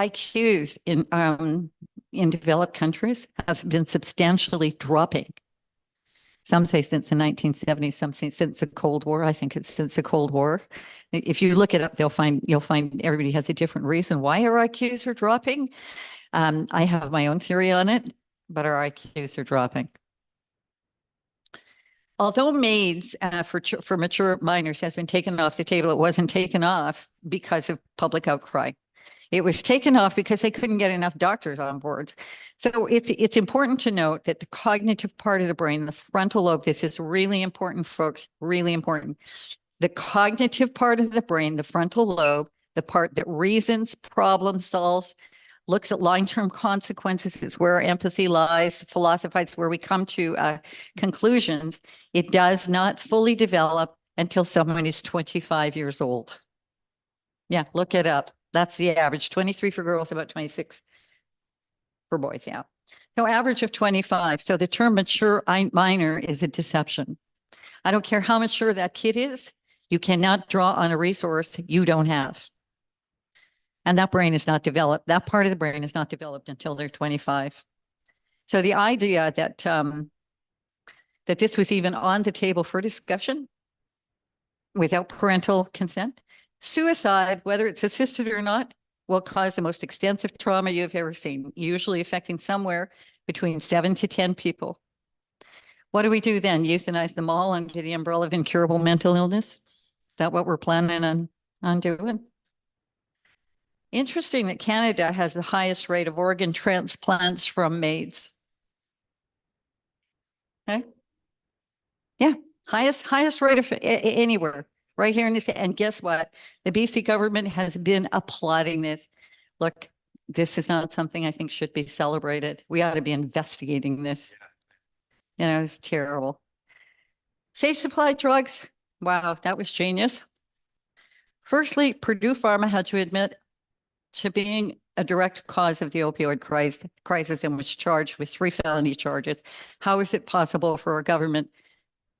IQs in developed countries has been substantially dropping. Some say since the 1970s, some say since the Cold War. I think it's since the Cold War. If you look it up, you'll find everybody has a different reason why our IQs are dropping. I have my own theory on it, but our IQs are dropping. Although maids for mature minors has been taken off the table, it wasn't taken off because of public outcry. It was taken off because they couldn't get enough doctors on boards. So it's important to note that the cognitive part of the brain, the frontal lobe, this is really important, folks, really important. The cognitive part of the brain, the frontal lobe, the part that reasons, problem solves, looks at long-term consequences, is where empathy lies, philosophizes, where we come to conclusions. It does not fully develop until someone is 25 years old. Yeah, look it up. That's the average. 23 for girls, about 26 for boys. Yeah. No, average of 25. So the term mature minor is a deception. I don't care how mature that kid is. You cannot draw on a resource you don't have. And that brain is not developed. That part of the brain is not developed until they're 25. So the idea that that this was even on the table for discussion without parental consent, suicide, whether it's assisted or not, will cause the most extensive trauma you've ever seen, usually affecting somewhere between 7 to 10 people. What do we do then? Euthanize them all under the umbrella of incurable mental illness? Is that what we're planning on doing? Interesting that Canada has the highest rate of organ transplants from maids. Okay. Yeah, highest rate of anywhere right here in this. And guess what? The BC government has been applauding this. Look, this is not something I think should be celebrated. We ought to be investigating this. You know, it's terrible. Safe supply drugs. Wow, that was genius. Firstly, Purdue Pharma had to admit to being a direct cause of the opioid crisis and was charged with 3 felony charges. How is it possible for our government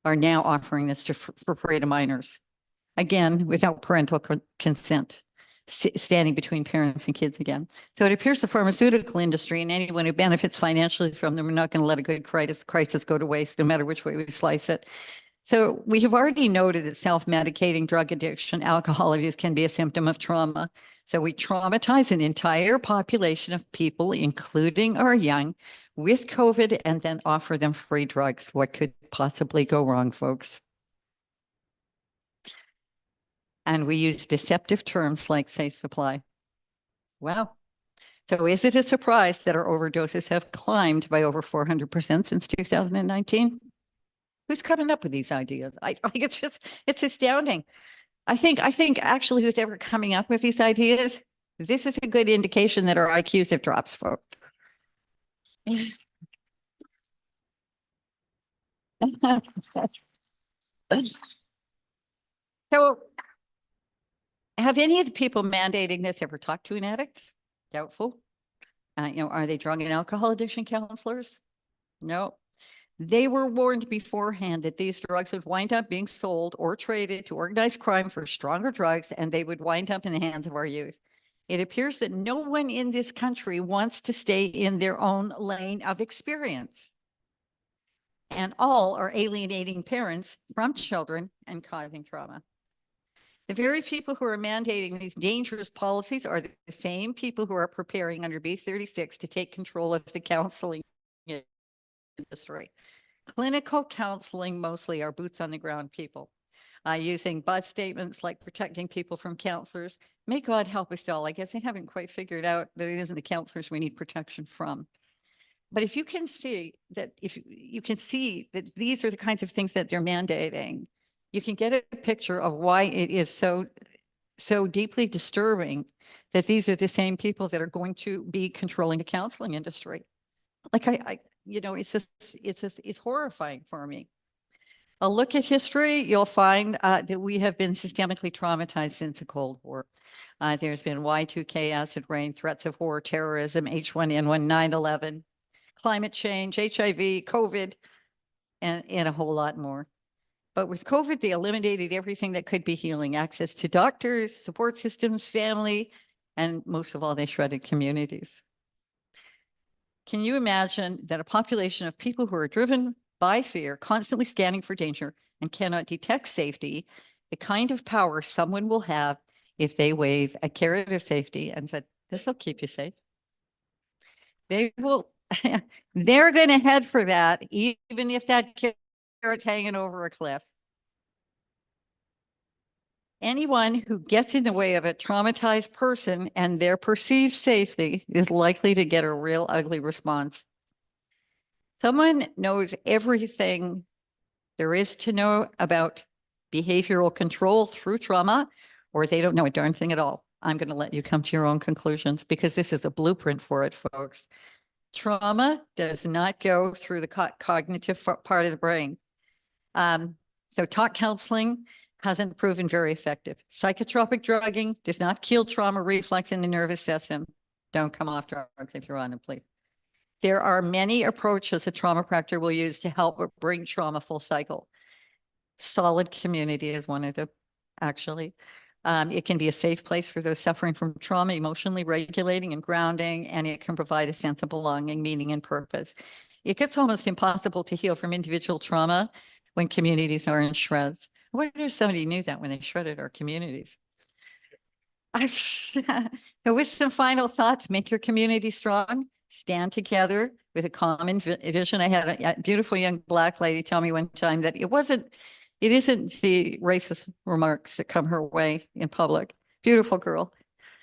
are now offering this for free to minors? Again, without parental consent, standing between parents and kids again. So it appears the pharmaceutical industry and anyone who benefits financially from them are not going to let a good crisis go to waste, no matter which way we slice it. So we have already noted that self-medicating, drug addiction, alcohol abuse can be a symptom of trauma. So we traumatize an entire population of people, including our young, with COVID and then offer them free drugs. What could possibly go wrong, folks? And we use deceptive terms like safe supply. Well, so is it a surprise that our overdoses have climbed by over 400% since 2019? Who's coming up with these ideas? I think it's astounding. I think actually who's ever coming up with these ideas, this is a good indication that our IQs have dropped, folks. So have any of the people mandating this ever talked to an addict? Doubtful. Are they drug and alcohol addiction counselors? No. They were warned beforehand that these drugs would wind up being sold or traded to organized crime for stronger drugs, and they would wind up in the hands of our youth. It appears that no one in this country wants to stay in their own lane of experience. And all are alienating parents from children and causing trauma. The very people who are mandating these dangerous policies are the same people who are preparing under B36 to take control of the counseling industry. Clinical counseling mostly are boots on the ground people, using buzz statements like protecting people from counselors. May God help us all. I guess they haven't quite figured out that it isn't the counselors we need protection from. But if you can see that, if you can see that these are the kinds of things that they're mandating, you can get a picture of why it is so deeply disturbing that these are the same people that are going to be controlling the counseling industry. Like it's horrifying for me. A look at history, you'll find that we have been systemically traumatized since the Cold War. There's been Y2K, acid rain, threats of war, terrorism, H1N1, 9/11, climate change, HIV, COVID, and a whole lot more. But with COVID, they eliminated everything that could be healing: access to doctors, support systems, family, And most of all, they shredded communities. Can you imagine that a population of people who are driven by fear, constantly scanning for danger, and cannot detect safety, the kind of power someone will have if they wave a carrot of safety and said, this will keep you safe? They will, they're going to head for that, even if that carrot's hanging over a cliff. Anyone who gets in the way of a traumatized person and their perceived safety is likely to get a real ugly response. Someone knows everything there is to know about behavioral control through trauma, or they don't know a darn thing at all. I'm going to let you come to your own conclusions because this is a blueprint for it, folks. Trauma does not go through the cognitive part of the brain. So talk counseling hasn't proven very effective. Psychotropic drugging does not kill trauma reflex in the nervous system. Don't come off drugs if you're on them, please. There are many approaches a trauma practitioner will use to help bring trauma full cycle. Solid community is one of them, actually. It can be a safe place for those suffering from trauma, emotionally regulating and grounding, and it can provide a sense of belonging, meaning, and purpose. It gets almost impossible to heal from individual trauma when communities are in shreds. I wonder if somebody knew that when they shredded our communities. With some final thoughts, make your community strong, stand together with a common vision. I had a beautiful young Black lady tell me one time that it isn't the racist remarks that come her way in public. Beautiful girl.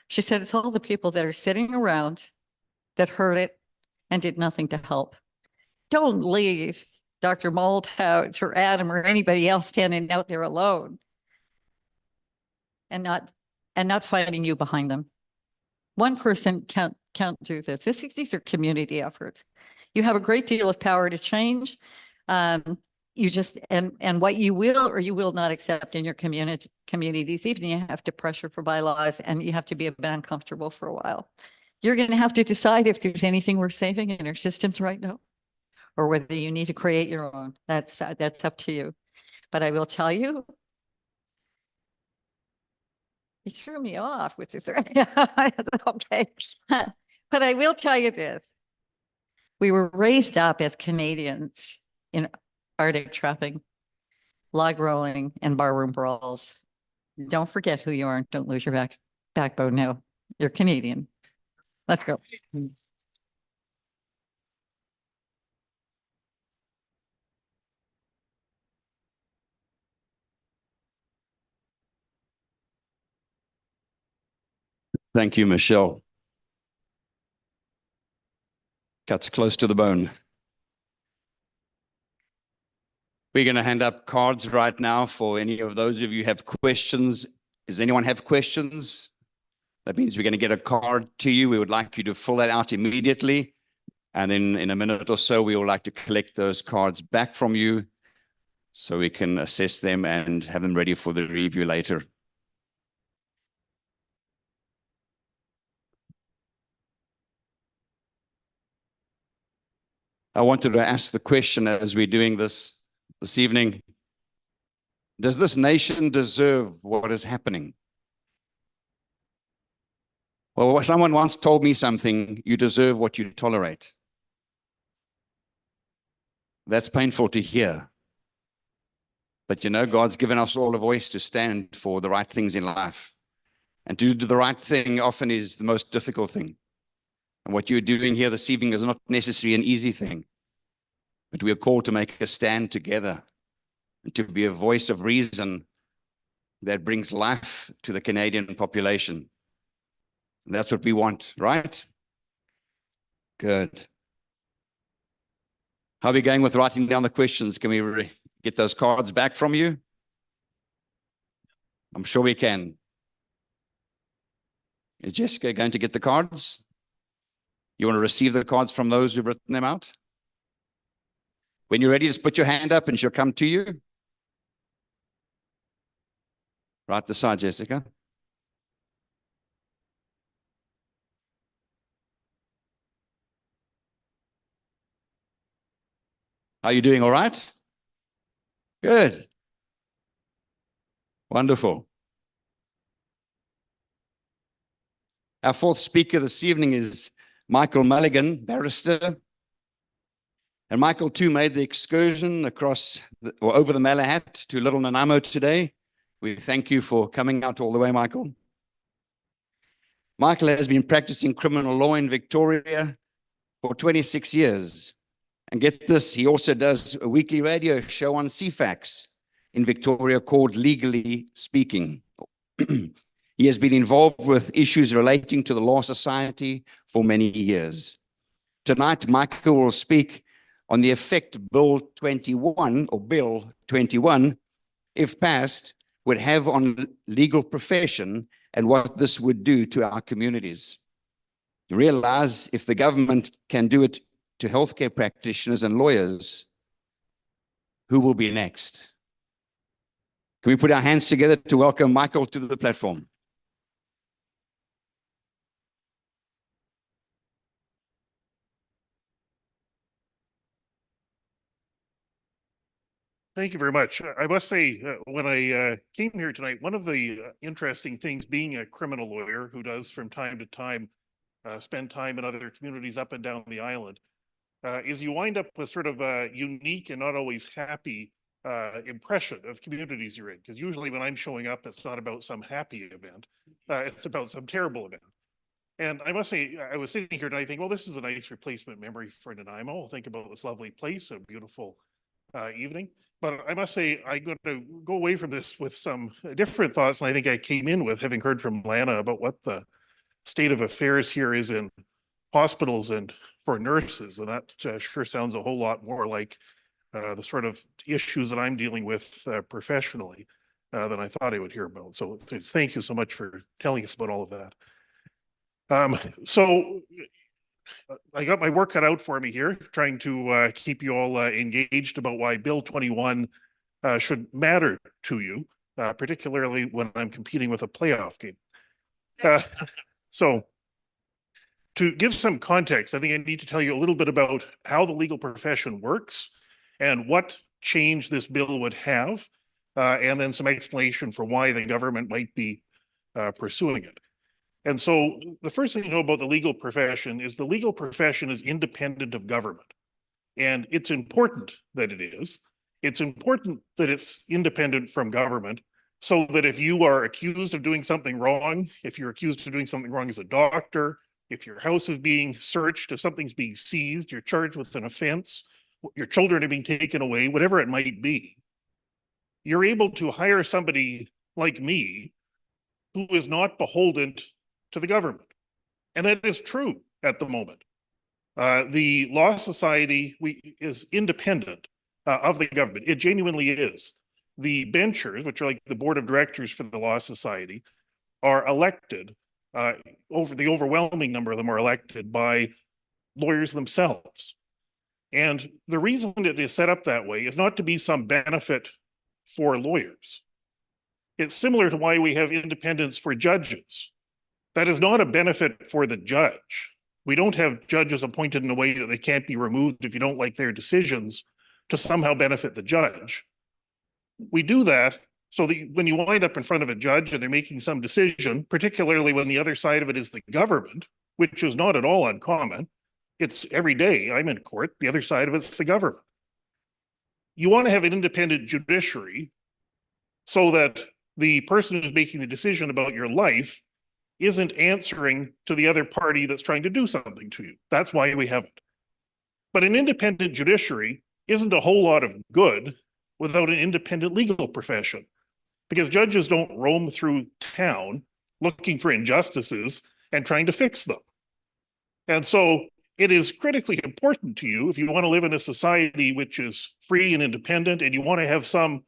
She said, it's all the people that are sitting around that heard it and did nothing to help. Don't leave Dr. Moldhouse or Adam or anybody else standing out there alone and not finding you behind them. One person can't do this. These are community efforts. You have a great deal of power to change. You just and what you will or you will not accept in your communities, even you have to pressure for bylaws and you have to be a bit uncomfortable for a while. You're going to have to decide if there's anything worth saving in our systems right now, or whether you need to create your own. That's up to you. But I will tell you, you threw me off with this. Okay. But I will tell you this. We were raised up as Canadians in Arctic trapping, log rolling, and barroom brawls. Don't forget who you are. Don't lose your backbone now. You're Canadian. Let's go. Thank you, Michelle. Cuts close to the bone. We're going to hand up cards right now for any of those of you who have questions. Does anyone have questions? That means we're going to get a card to you. We would like you to fill that out immediately. And then in a minute or so, we would like to collect those cards back from you so we can assess them and have them ready for the review later. I wanted to ask the question as we're doing this evening. Does this nation deserve what is happening? Well, someone once told me something, you deserve what you tolerate. That's painful to hear. But you know, God's given us all a voice to stand for the right things in life. And to do the right thing often is the most difficult thing. And what you're doing here this evening is not necessarily an easy thing. But we are called to make a stand together and to be a voice of reason that brings life to the Canadian population. And that's what we want, right? Good. How are we going with writing down the questions? Can we get those cards back from you? I'm sure we can. Is Jessica going to get the cards? You want to receive the cards from those who've written them out? When you're ready, just put your hand up and she'll come to you. Right this side, Jessica. Are you doing all right? Good. Wonderful. Our fourth speaker this evening is Michael Mulligan, barrister. And Michael too made the excursion across or over the Malahat to Little Nanaimo today. We thank you for coming out all the way, Michael. Michael has been practicing criminal law in Victoria for 26 years. And get this, he also does a weekly radio show on CFAX in Victoria called Legally Speaking. He has been involved with issues relating to the Law Society for many years. Tonight, Michael will speak on the effect Bill 21, if passed, would have on the legal profession and what this would do to our communities. Realize if the government can do it to healthcare practitioners and lawyers, who will be next? Can we put our hands together to welcome Michael to the platform? Thank you very much. I must say, when I came here tonight, one of the interesting things being a criminal lawyer who does from time to time spend time in other communities up and down the island is you wind up with sort of a unique and not always happy impression of communities you're in. Because usually when I'm showing up, it's not about some happy event. It's about some terrible event. And I must say, I was sitting here tonight thinking, well, this is a nice replacement memory for Nanaimo. I'll think about this lovely place, a beautiful evening. But I must say, I'm going to go away from this with some different thoughts than I think I came in with, having heard from Lana about what the state of affairs here is in hospitals and for nurses. And that sure sounds a whole lot more like the sort of issues that I'm dealing with professionally than I thought I would hear about. So thank you so much for telling us about all of that. So I got my work cut out for me here, trying to keep you all engaged about why Bill 21 should matter to you, particularly when I'm competing with a playoff game. So to give some context, I think I need to tell you a little bit about how the legal profession works and what change this bill would have, and then some explanation for why the government might be pursuing it. And so the first thing to know about the legal profession is the legal profession is independent of government. And it's important that it is. It's important that it's independent from government so that if you are accused of doing something wrong, if you're accused of doing something wrong as a doctor, if your house is being searched, if something's being seized, you're charged with an offense, your children are being taken away, whatever it might be, you're able to hire somebody like me who is not beholden to the government. And that is true at the moment. The Law Society is independent of the government. It genuinely is. The benchers, which are like the board of directors for the Law Society, are elected, over the overwhelming number of them are elected by lawyers themselves. And the reason it is set up that way is not to be some benefit for lawyers. It's similar to why we have independence for judges. That is not a benefit for the judge. We don't have judges appointed in a way that they can't be removed if you don't like their decisions to somehow benefit the judge. We do that so that when you wind up in front of a judge and they're making some decision, particularly when the other side of it is the government, which is not at all uncommon, it's every day I'm in court, the other side of it's the government. You want to have an independent judiciary so that the person who's making the decision about your life isn't answering to the other party that's trying to do something to you. That's why we have it. But an independent judiciary isn't a whole lot of good without an independent legal profession, because judges don't roam through town looking for injustices and trying to fix them. And so it is critically important to you if you want to live in a society which is free and independent, and you want to have some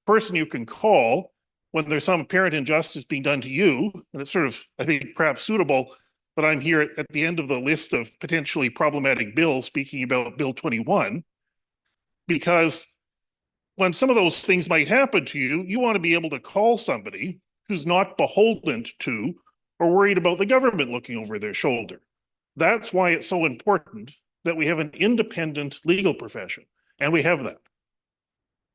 person you can call when there's some apparent injustice being done to you. And it's sort of, I think, perhaps suitable that I'm here at the end of the list of potentially problematic bills speaking about Bill 21, because when some of those things might happen to you, you want to be able to call somebody who's not beholden to or worried about the government looking over their shoulder. That's why it's so important that we have an independent legal profession, and we have that.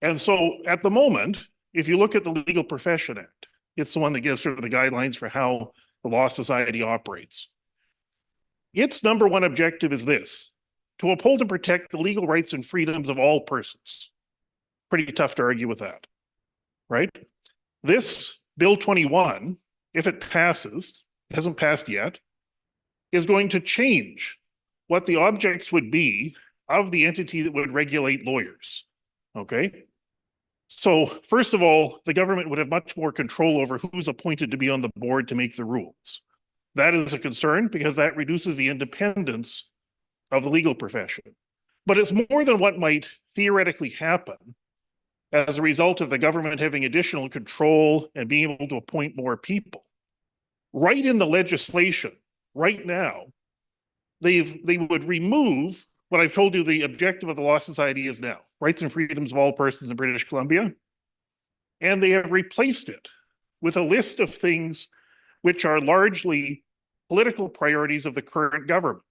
And so at the moment, if you look at the Legal Profession Act, it's the one that gives sort of the guidelines for how the Law Society operates. Its number one objective is this: to uphold and protect the legal rights and freedoms of all persons. Pretty tough to argue with that, right? This Bill 21, if it passes, it hasn't passed yet, is going to change what the objects would be of the entity that would regulate lawyers, okay? So first of all, the government would have much more control over who's appointed to be on the board to make the rules. That is a concern because that reduces the independence of the legal profession. But it's more than what might theoretically happen as a result of the government having additional control and being able to appoint more people. Right in the legislation, right now, they would remove what I've told you the objective of the Law Society is now: rights and freedoms of all persons in British Columbia. And they have replaced it with a list of things which are largely political priorities of the current government.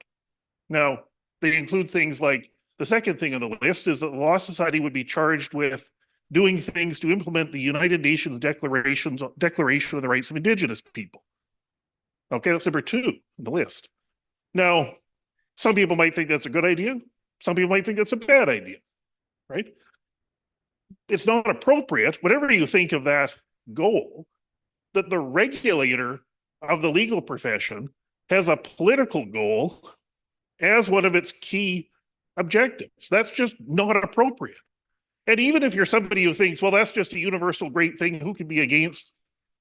Now, they include things like, the second thing on the list is that the Law Society would be charged with doing things to implement the United Nations Declaration of the Rights of Indigenous People. Okay, that's number 2 on the list. Now, some people might think that's a good idea. Some people might think that's a bad idea, right? It's not appropriate, whatever you think of that goal, that the regulator of the legal profession has a political goal as one of its key objectives. That's just not appropriate. And even if you're somebody who thinks, well, that's just a universal great thing, who could be against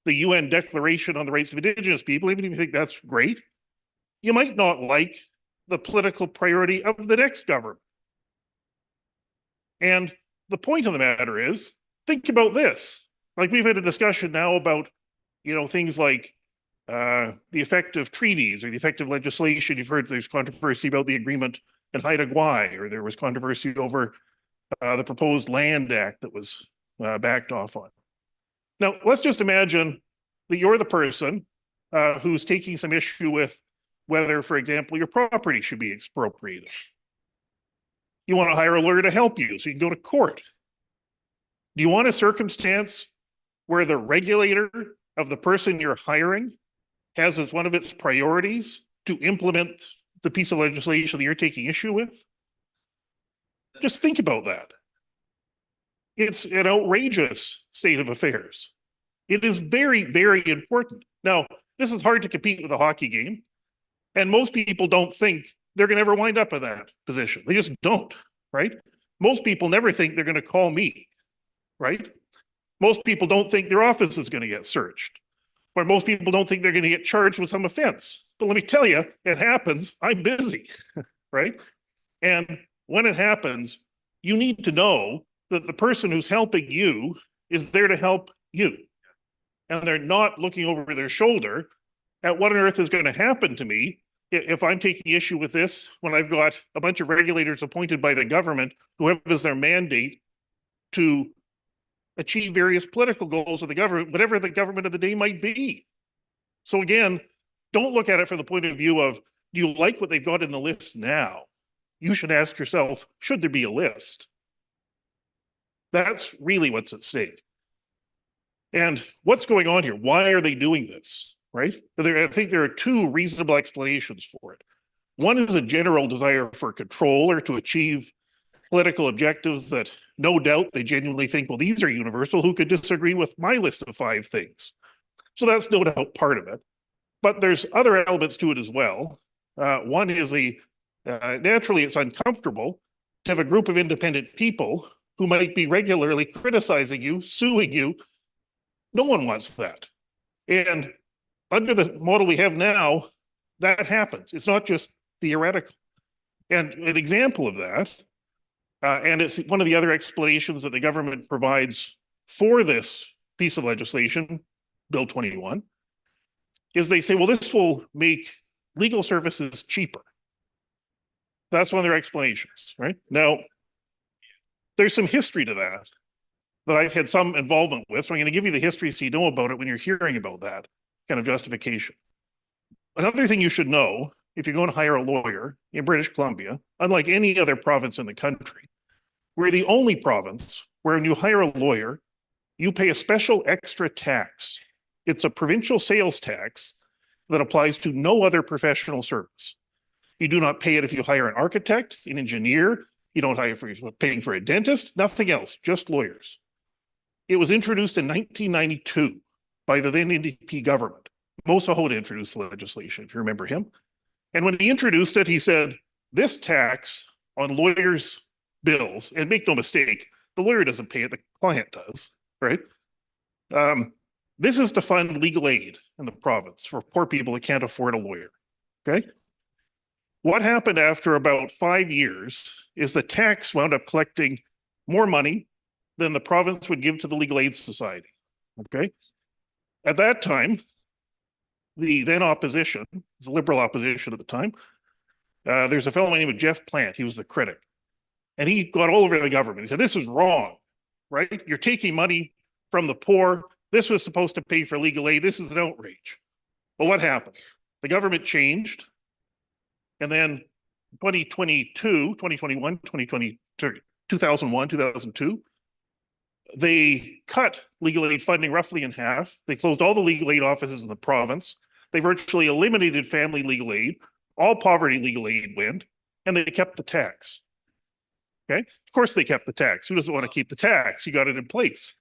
the UN Declaration on the Rights of Indigenous People, even if you think that's great, you might not like the political priority of the next government. And the point of the matter is, think about this. Like, we've had a discussion now about, things like the effect of treaties or the effect of legislation. You've heard there's controversy about the agreement in Haida Gwaii, or there was controversy over the proposed Land Act that was backed off on. Now, let's just imagine that you're the person who's taking some issue with whether, for example, your property should be expropriated. You want to hire a lawyer to help you so you can go to court. Do you want a circumstance where the regulator of the person you're hiring has as one of its priorities to implement the piece of legislation that you're taking issue with? Just think about that. It's an outrageous state of affairs. It is very, very important. Now, this is hard to compete with a hockey game, and most people don't think they're going to ever wind up in that position. They just don't, right? Most people never think they're going to call me, right? Most people don't think their office is going to get searched, or most people don't think they're going to get charged with some offense. But let me tell you, it happens. I'm busy, right? And when it happens, you need to know that the person who's helping you is there to help you. And they're not looking over their shoulder at what on earth is going to happen to me if I'm taking issue with this when I've got a bunch of regulators appointed by the government who have as their mandate to achieve various political goals of the government, whatever the government of the day might be. So again, don't look at it from the point of view of, do you like what they've got in the list now? You should ask yourself, should there be a list? That's really what's at stake. And what's going on here? Why are they doing this, right? I think there are 2 reasonable explanations for it. One is a general desire for control or to achieve political objectives that no doubt they genuinely think, well, these are universal. Who could disagree with my list of 5 things? So that's no doubt part of it. But there's other elements to it as well. One is naturally it's uncomfortable to have a group of independent people who might be regularly criticizing you, suing you. No one wants that. And under the model we have now, that happens. It's not just theoretical. And an example of that, and it's one of the other explanations that the government provides for this piece of legislation, Bill 21, is they say, well, this will make legal services cheaper. That's one of their explanations, right? Now, there's some history to that I've had some involvement with. So I'm going to give you the history so you know about it when you're hearing about that kind of justification. Another thing you should know, if you're going to hire a lawyer in British Columbia, unlike any other province in the country, we're the only province where when you hire a lawyer, you pay a special extra tax. It's a provincial sales tax that applies to no other professional service. You do not pay it if you hire an architect, an engineer, you don't hire for paying for a dentist, nothing else, just lawyers. It was introduced in 1992 by the then NDP government. Mosa Hoda introduced the legislation, if you remember him. And when he introduced it, he said, this tax on lawyers' bills, and make no mistake, the lawyer doesn't pay it, the client does, right? This is to fund legal aid in the province for poor people that can't afford a lawyer, okay? What happened after about 5 years is the tax wound up collecting more money than the province would give to the Legal Aid Society, okay? At that time, the then opposition, it was a Liberal opposition at the time, there's a fellow named Jeff Plant, he was the critic. And he got all over the government. He said, this is wrong, right? You're taking money from the poor. This was supposed to pay for legal aid. This is an outrage. Well, what happened? The government changed. And then 2021, 2001, 2002, they cut legal aid funding roughly in half. They closed all the legal aid offices in the province. They virtually eliminated family legal aid. All poverty legal aid went, and they kept the tax. Okay, of course they kept the tax. Who doesn't want to keep the tax? You got it in place,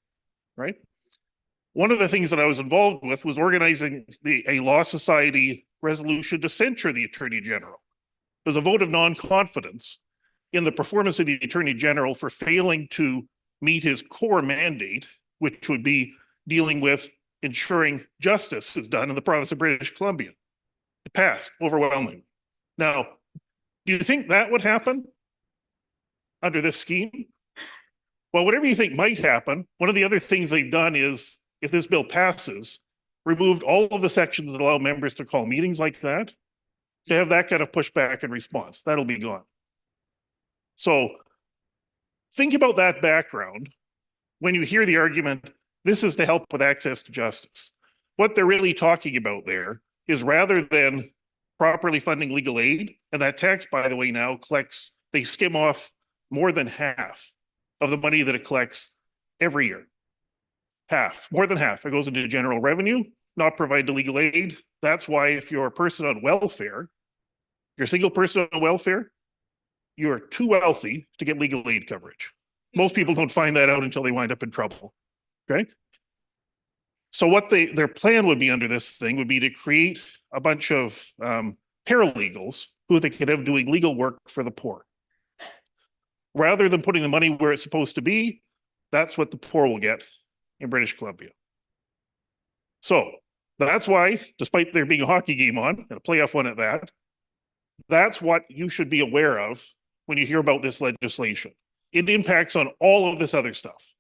right? One of the things that I was involved with was organizing a law society resolution to censure the Attorney General. There's a vote of non-confidence in the performance of the Attorney General for failing to meet his core mandate, which would be dealing with ensuring justice is done in the province of British Columbia. It passed overwhelmingly. Now, do you think that would happen under this scheme? Well, whatever you think might happen, one of the other things they've done is, if this bill passes, removed all of the sections that allow members to call meetings like that, to have that kind of pushback and response. That'll be gone. So think about that background when you hear the argument, this is to help with access to justice. What they're really talking about there is, rather than properly funding legal aid, and that tax, by the way, now collects, they skim off more than half of the money that it collects every year. Half, more than half. It goes into general revenue, not provide to legal aid. That's why if you're a person on welfare, you're a single person on welfare, you're too wealthy to get legal aid coverage. Most people don't find that out until they wind up in trouble, okay? So what their plan would be under this thing would be to create a bunch of paralegals who they could have doing legal work for the poor. Rather than putting the money where it's supposed to be, that's what the poor will get in British Columbia. So that's why, despite there being a hockey game on, and a playoff one at that, that's what you should be aware of when you hear about this legislation. It impacts on all of this other stuff,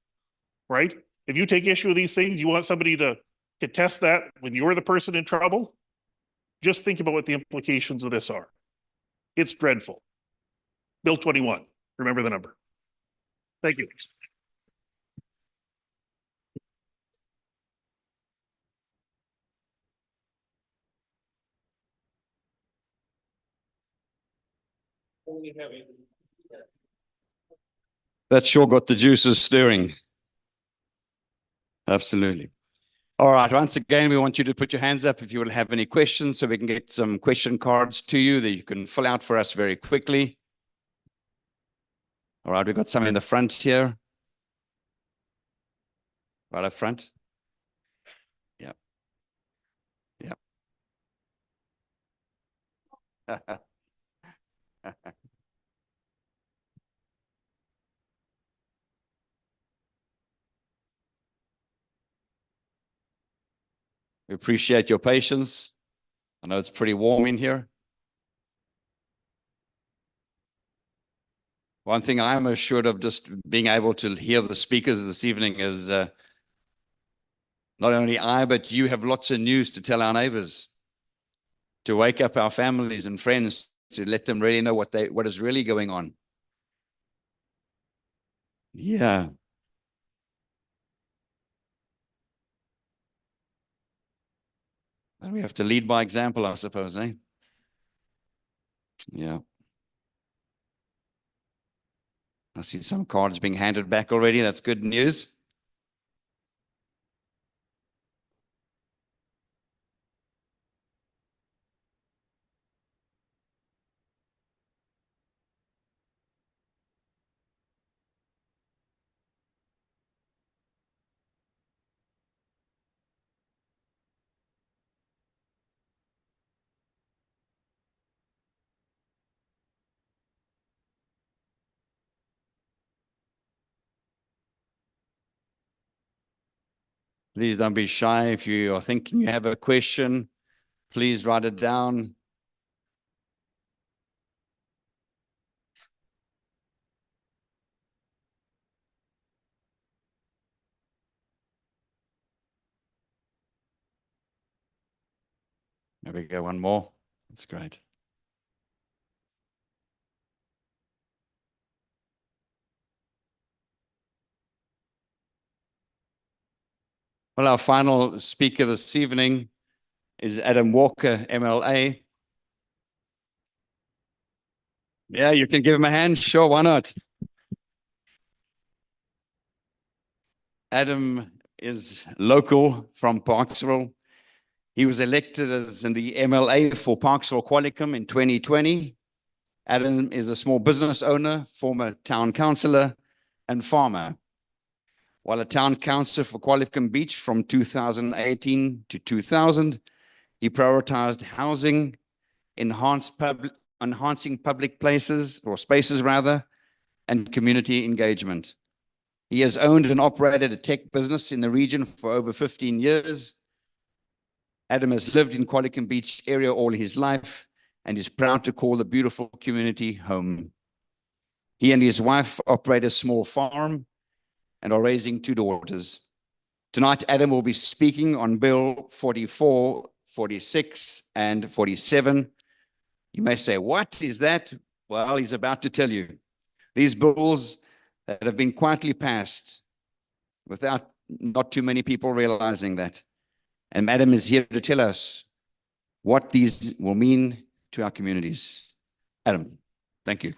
right? If you take issue with these things, you want somebody to contest that when you're the person in trouble, just think about what the implications of this are. It's dreadful. Bill 21, remember the number. Thank you. That sure got the juices stirring. Absolutely. All right. Once again, we want you to put your hands up if you will have any questions, so we can get some question cards to you that you can fill out for us very quickly. All right. We've got some in the front here. Right up front. Yeah. Yeah. We appreciate your patience. I know it's pretty warm in here. One thing I'm assured of, just being able to hear the speakers this evening, is not only I, but you have lots of news to tell our neighbors, to wake up our families and friends, to let them really know what is really going on. Yeah. And we have to lead by example, I suppose, eh? Yeah. I see some cards being handed back already. That's good news. Please don't be shy. If you are thinking you have a question, please write it down. There we go, one more. That's great. Well, our final speaker this evening is Adam Walker, MLA. Yeah, you can give him a hand. Sure, why not? Adam is local from Parksville. He was elected as in the MLA for Parksville Qualicum in 2020. Adam is a small business owner, former town councillor, and farmer. While a town councillor for Qualicum Beach from 2018 to 2000, he prioritized housing, enhancing public places or spaces rather, and community engagement. He has owned and operated a tech business in the region for over 15 years. Adam has lived in Qualicum Beach area all his life and is proud to call the beautiful community home. He and his wife operate a small farm and are raising 2 daughters. Tonight, Adam will be speaking on Bill 44, 46, and 47. You may say, what is that? Well, he's about to tell you. These bills that have been quietly passed without not too many people realizing that. And Adam is here to tell us what these will mean to our communities. Adam, thank you.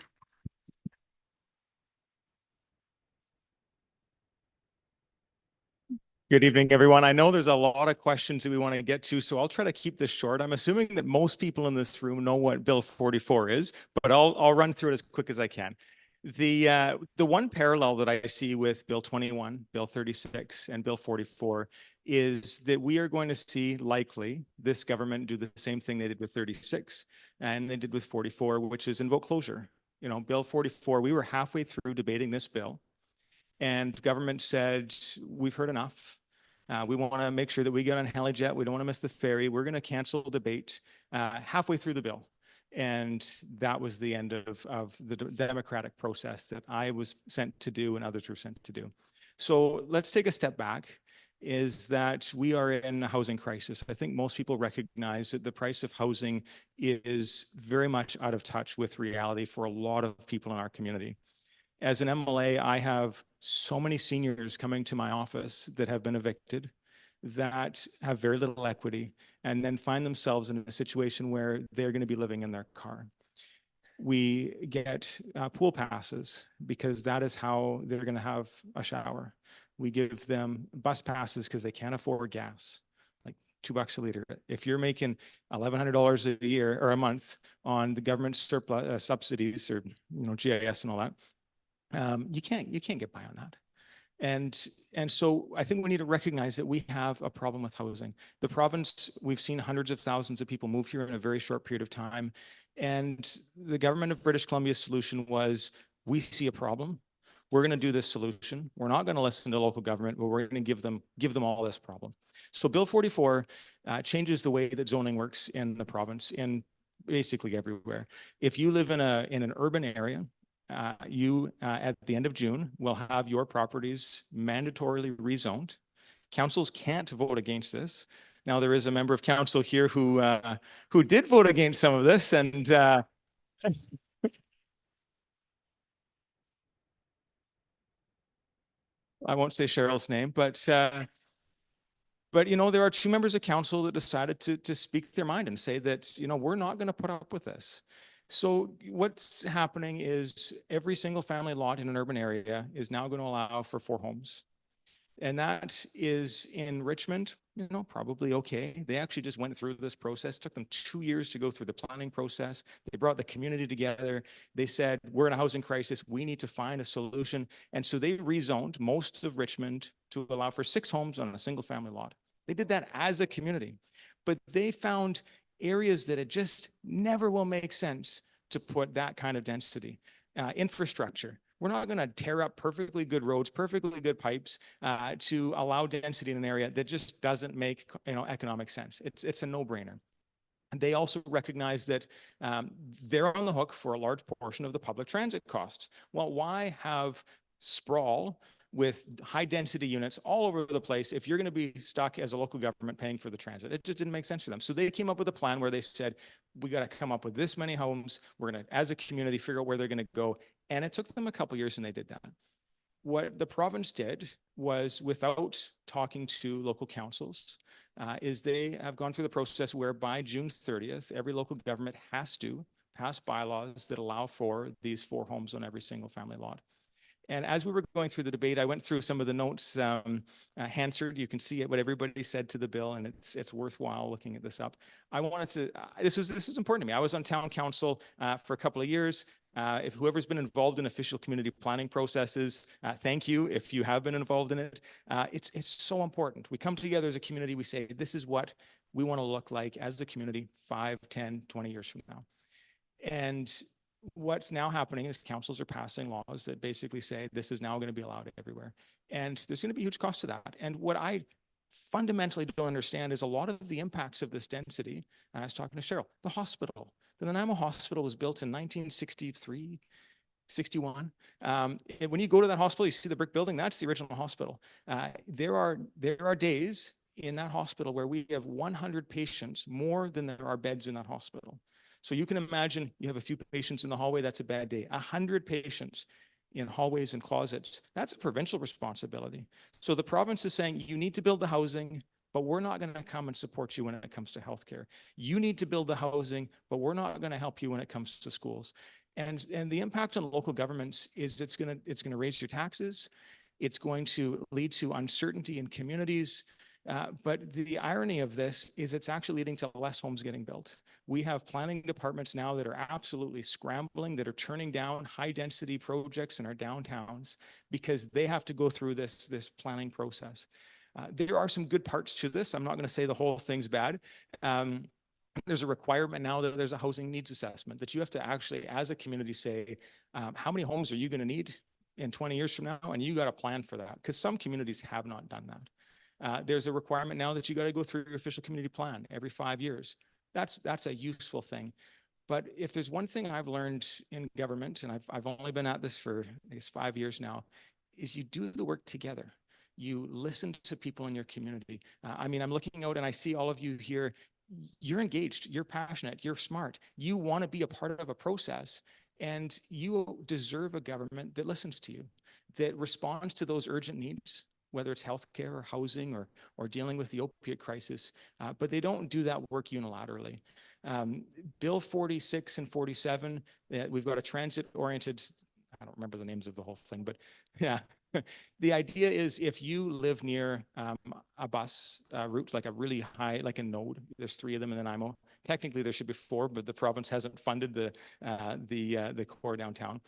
Good evening, everyone. I know there's a lot of questions that we want to get to, so I'll try to keep this short. I'm assuming that most people in this room know what Bill 44 is, but I'll run through it as quick as I can. The one parallel that I see with Bill 21, Bill 36, and Bill 44 is that we are going to see likely this government do the same thing they did with 36 and they did with 44, which is invoke closure. You know, Bill 44, we were halfway through debating this bill, and government said, we've heard enough. We want to make sure that we get on helijet. We don't want to miss the ferry. We're going to cancel debate halfway through the bill. And that was the end of the democratic process that I was sent to do and others were sent to do. So let's take a step back, is that we are in a housing crisis. I think most people recognize that the price of housing is very much out of touch with reality for a lot of people in our community. As an MLA, I have so many seniors coming to my office that have been evicted, that have very little equity, and then find themselves in a situation where they're going to be living in their car. We get pool passes because that is how they're going to have a shower. We give them bus passes because they can't afford gas, like $2 a liter. If you're making $1,100 a year or a month on the government surplus subsidies or GIS and all that, you can't get by on that. And so I think we need to recognize that we have a problem with housing. The province, we've seen hundreds of thousands of people move here in a very short period of time. And the government of British Columbia's solution was, we see a problem. We're going to do this solution. We're not going to listen to local government, but we're going to give them all this problem. So Bill 44 changes the way that zoning works in the province in basically everywhere. If you live in an urban area, you at the end of June will have your properties mandatorily rezoned. Councils can't vote against this. Now, there is a member of council here who did vote against some of this, and I won't say Cheryl's name, but there are 2 members of council that decided to speak their mind and say that we're not going to put up with this. So what's happening is every single family lot in an urban area is now going to allow for 4 homes. And that is in Richmond, probably okay. They actually just went through this process. It took them 2 years to go through the planning process. They brought the community together. They said, we're in a housing crisis. We need to find a solution. And so they rezoned most of Richmond to allow for 6 homes on a single family lot. They did that as a community, but they found areas that it just never will make sense to put that kind of density. Infrastructure. We're not going to tear up perfectly good roads, perfectly good pipes to allow density in an area that just doesn't make economic sense. It's a no-brainer. They also recognize that they're on the hook for a large portion of the public transit costs. Well, why have sprawl with high density units all over the place if you're going to be stuck as a local government paying for the transit? It just didn't make sense for them. So they came up with a plan where they said, we got to come up with this many homes. We're going to, as a community, figure out where they're going to go. And it took them a couple of years, and they did that. What the province did was, without talking to local councils, is they have gone through the process where by June 30th, every local government has to pass bylaws that allow for these 4 homes on every single family lot. And as we were going through the debate, I went through some of the notes. Hansard, you can see what everybody said to the bill, and it's worthwhile looking at this up. I wanted to, this is important to me. I was on town council for a couple of years. If whoever's been involved in official community planning processes, thank you. If you have been involved in it, it's so important. We come together as a community, we say, this is what we want to look like as a community 5, 10, 20 years from now. And what's now happening is councils are passing laws that basically say this is now going to be allowed everywhere. And there's going to be huge cost to that. And what I fundamentally don't understand is a lot of the impacts of this density. I was talking to Cheryl, the hospital. The Nanaimo Hospital was built in 1963, 61. When you go to that hospital, you see the brick building, that's the original hospital. There are days in that hospital where we have 100 patients more than there are beds in that hospital. So you can imagine you have a few patients in the hallway, that's a bad day. 100 patients in hallways and closets, that's a provincial responsibility. So the province is saying you need to build the housing, but we're not going to come and support you when it comes to healthcare. You need to build the housing, but we're not going to help you when it comes to schools. And the impact on local governments is it's going to raise your taxes. It's going to lead to uncertainty in communities. But the irony of this is it's actually leading to less homes getting built. We have planning departments now that are absolutely scrambling, that are turning down high density projects in our downtowns because they have to go through this planning process. There are some good parts to this. I'm not going to say the whole thing's bad. There's a requirement now that there's a housing needs assessment that you have to actually, as a community, say, how many homes are you going to need in 20 years from now? And you got to plan for that, because some communities have not done that. There's a requirement now that you got to go through your official community plan every 5 years. That's a useful thing. But if there's one thing I've learned in government, and I've only been at this for, I guess, 5 years now, is you do the work together. You listen to people in your community. I mean, I'm looking out and I see all of you here. You're engaged, you're passionate, you're smart. You want to be a part of a process, and you deserve a government that listens to you, that responds to those urgent needs, whether it's healthcare or housing or dealing with the opiate crisis, but they don't do that work unilaterally. Bill 46 and 47, we've got a transit-oriented, I don't remember the names of the whole thing, but yeah. The idea is if you live near a bus route, like a really high, like a node, there's 3 of them in Nanaimo. Technically, there should be 4, but the province hasn't funded the core downtown.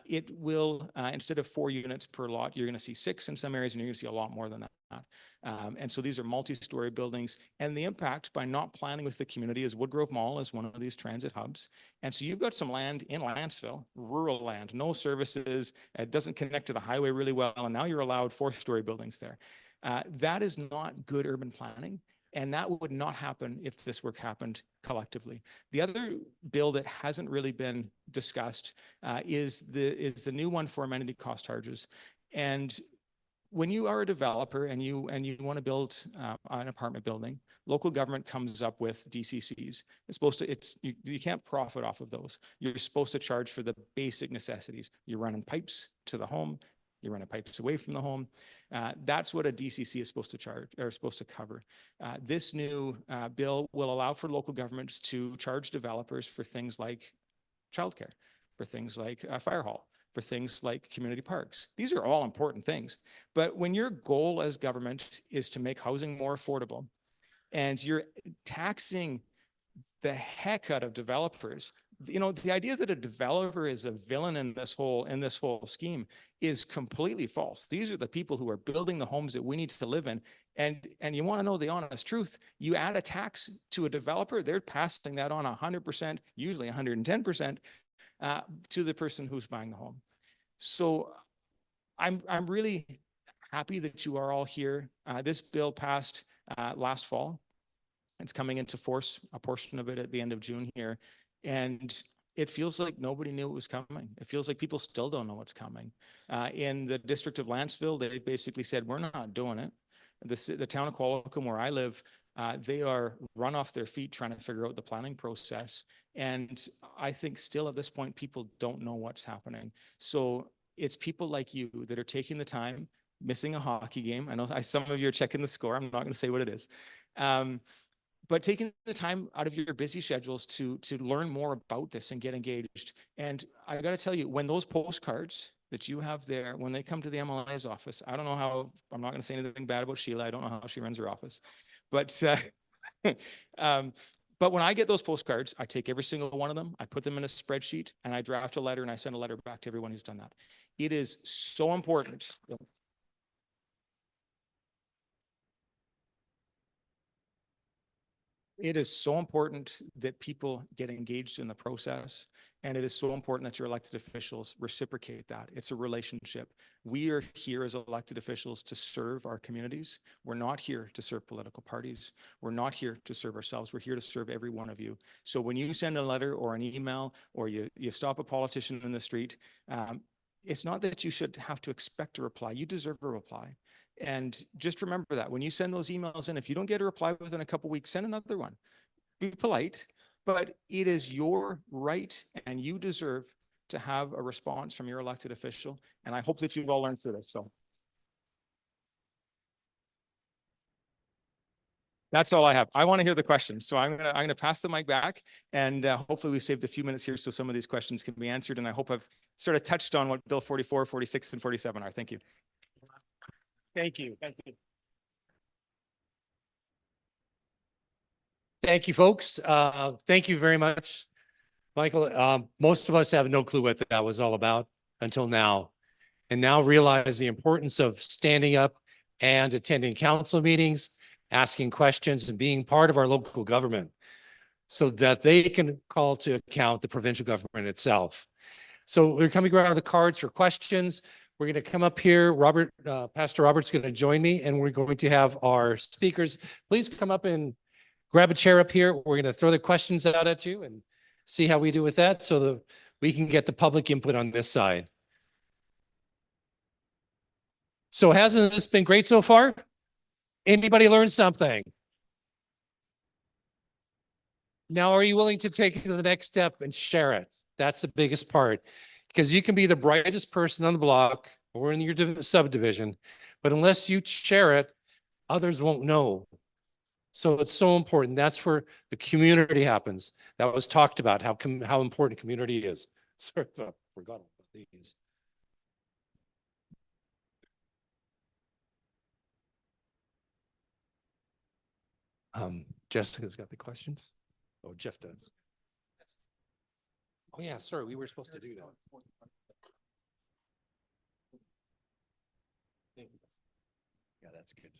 It will, instead of 4 units per lot, you're going to see 6 in some areas, and you're going to see a lot more than that. And so these are multi-story buildings. And the impact by not planning with the community is Woodgrove Mall is one of these transit hubs. And so you've got some land in Lanceville, rural land, no services, it doesn't connect to the highway really well, and now you're allowed 4-story buildings there. That is not good urban planning. And that would not happen if this work happened collectively. The other bill that hasn't really been discussed is the new one for amenity cost charges. And when you are a developer and you want to build an apartment building, local government comes up with DCCs. You can't profit off of those. You're supposed to charge for the basic necessities. You're running pipes to the home. You're running pipes away from the home. That's what a DCC is supposed to charge or supposed to cover. This new bill will allow for local governments to charge developers for things like childcare, for things like a fire hall, for things like community parks. These are all important things. But when your goal as government is to make housing more affordable, and you're taxing the heck out of developers, the idea that a developer is a villain in this whole scheme is completely false. These are the people who are building the homes that we need to live in. And you want to know the honest truth, you add a tax to a developer, they're passing that on 100%, usually 110%, to the person who's buying the home. So I'm really happy that you are all here. This bill passed last fall. It's coming into force, a portion of it at the end of June here. And it feels like nobody knew it was coming. It feels like people still don't know what's coming. In the district of Lanceville, they basically said, we're not doing it. The town of Qualicum, where I live, they are run off their feet trying to figure out the planning process. And I think still at this point, people don't know what's happening. So it's people like you that are taking the time, missing a hockey game. I know some of you are checking the score. I'm not going to say what it is. But taking the time out of your busy schedules to learn more about this and get engaged. And I got to tell you, when those postcards that you have there, when they come to the MLA's office, I don't know how, I'm not going to say anything bad about Sheila. I don't know how she runs her office, but but when I get those postcards, I take every single one of them, I put them in a spreadsheet, and I draft a letter, and I send a letter back to everyone who's done that. It is so important. It is so important that people get engaged in the process. And it is so important that your elected officials reciprocate that. It's a relationship. We are here as elected officials to serve our communities. We're not here to serve political parties. We're not here to serve ourselves. We're here to serve every one of you. So when you send a letter or an email, or you stop a politician in the street, it's not that you should have to expect a reply. You deserve a reply. And just remember that when you send those emails in, if you don't get a reply within a couple of weeks, send another one. Be polite, but it is your right and you deserve to have a response from your elected official. And I hope that you've all learned through this. So that's all I have. I want to hear the questions. So I'm gonna pass the mic back, and hopefully we've saved a few minutes here so some of these questions can be answered. And I hope I've sort of touched on what Bill 44, 46, and 47 are. Thank you. Thank you. Thank you. Thank you, folks. Thank you very much, Michael. Most of us have no clue what that was all about until now, and now realize the importance of standing up and attending council meetings, asking questions, and being part of our local government so that they can call to account the provincial government itself. So we're coming around the cards for questions. We're going to come up here. Pastor Robert's going to join me, and we're going to have our speakers. Please come up and grab a chair up here. We're going to throw the questions out at you and see how we do with that so that we can get the public input on this side. So hasn't this been great so far? Anybody learn something? Now, are you willing to take it to the next step and share it? That's the biggest part, because you can be the brightest person on the block or in your subdivision, but unless you share it, others won't know. So it's so important. That's where the community happens. That was talked about, how important community is. Sorry, I forgot about these. Jessica's got the questions. Oh, Jeff does. Oh yeah, sorry, we were supposed to do that. Yeah, that's good.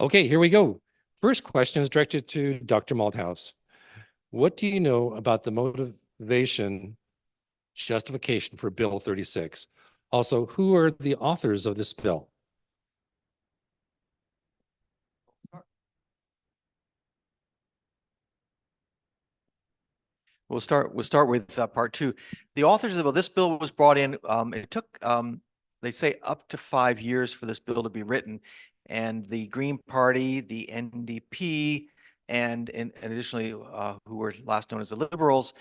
Okay, here we go. First question is directed to Dr. Malthouse. What do you know about the motivation justification for Bill 36? Also, who are the authors of this bill? We'll start with part two. The authors of the bill, this bill was brought in, it took, they say up to 5 years for this bill to be written. And the Green Party, the NDP, and additionally, who were last known as the Liberals,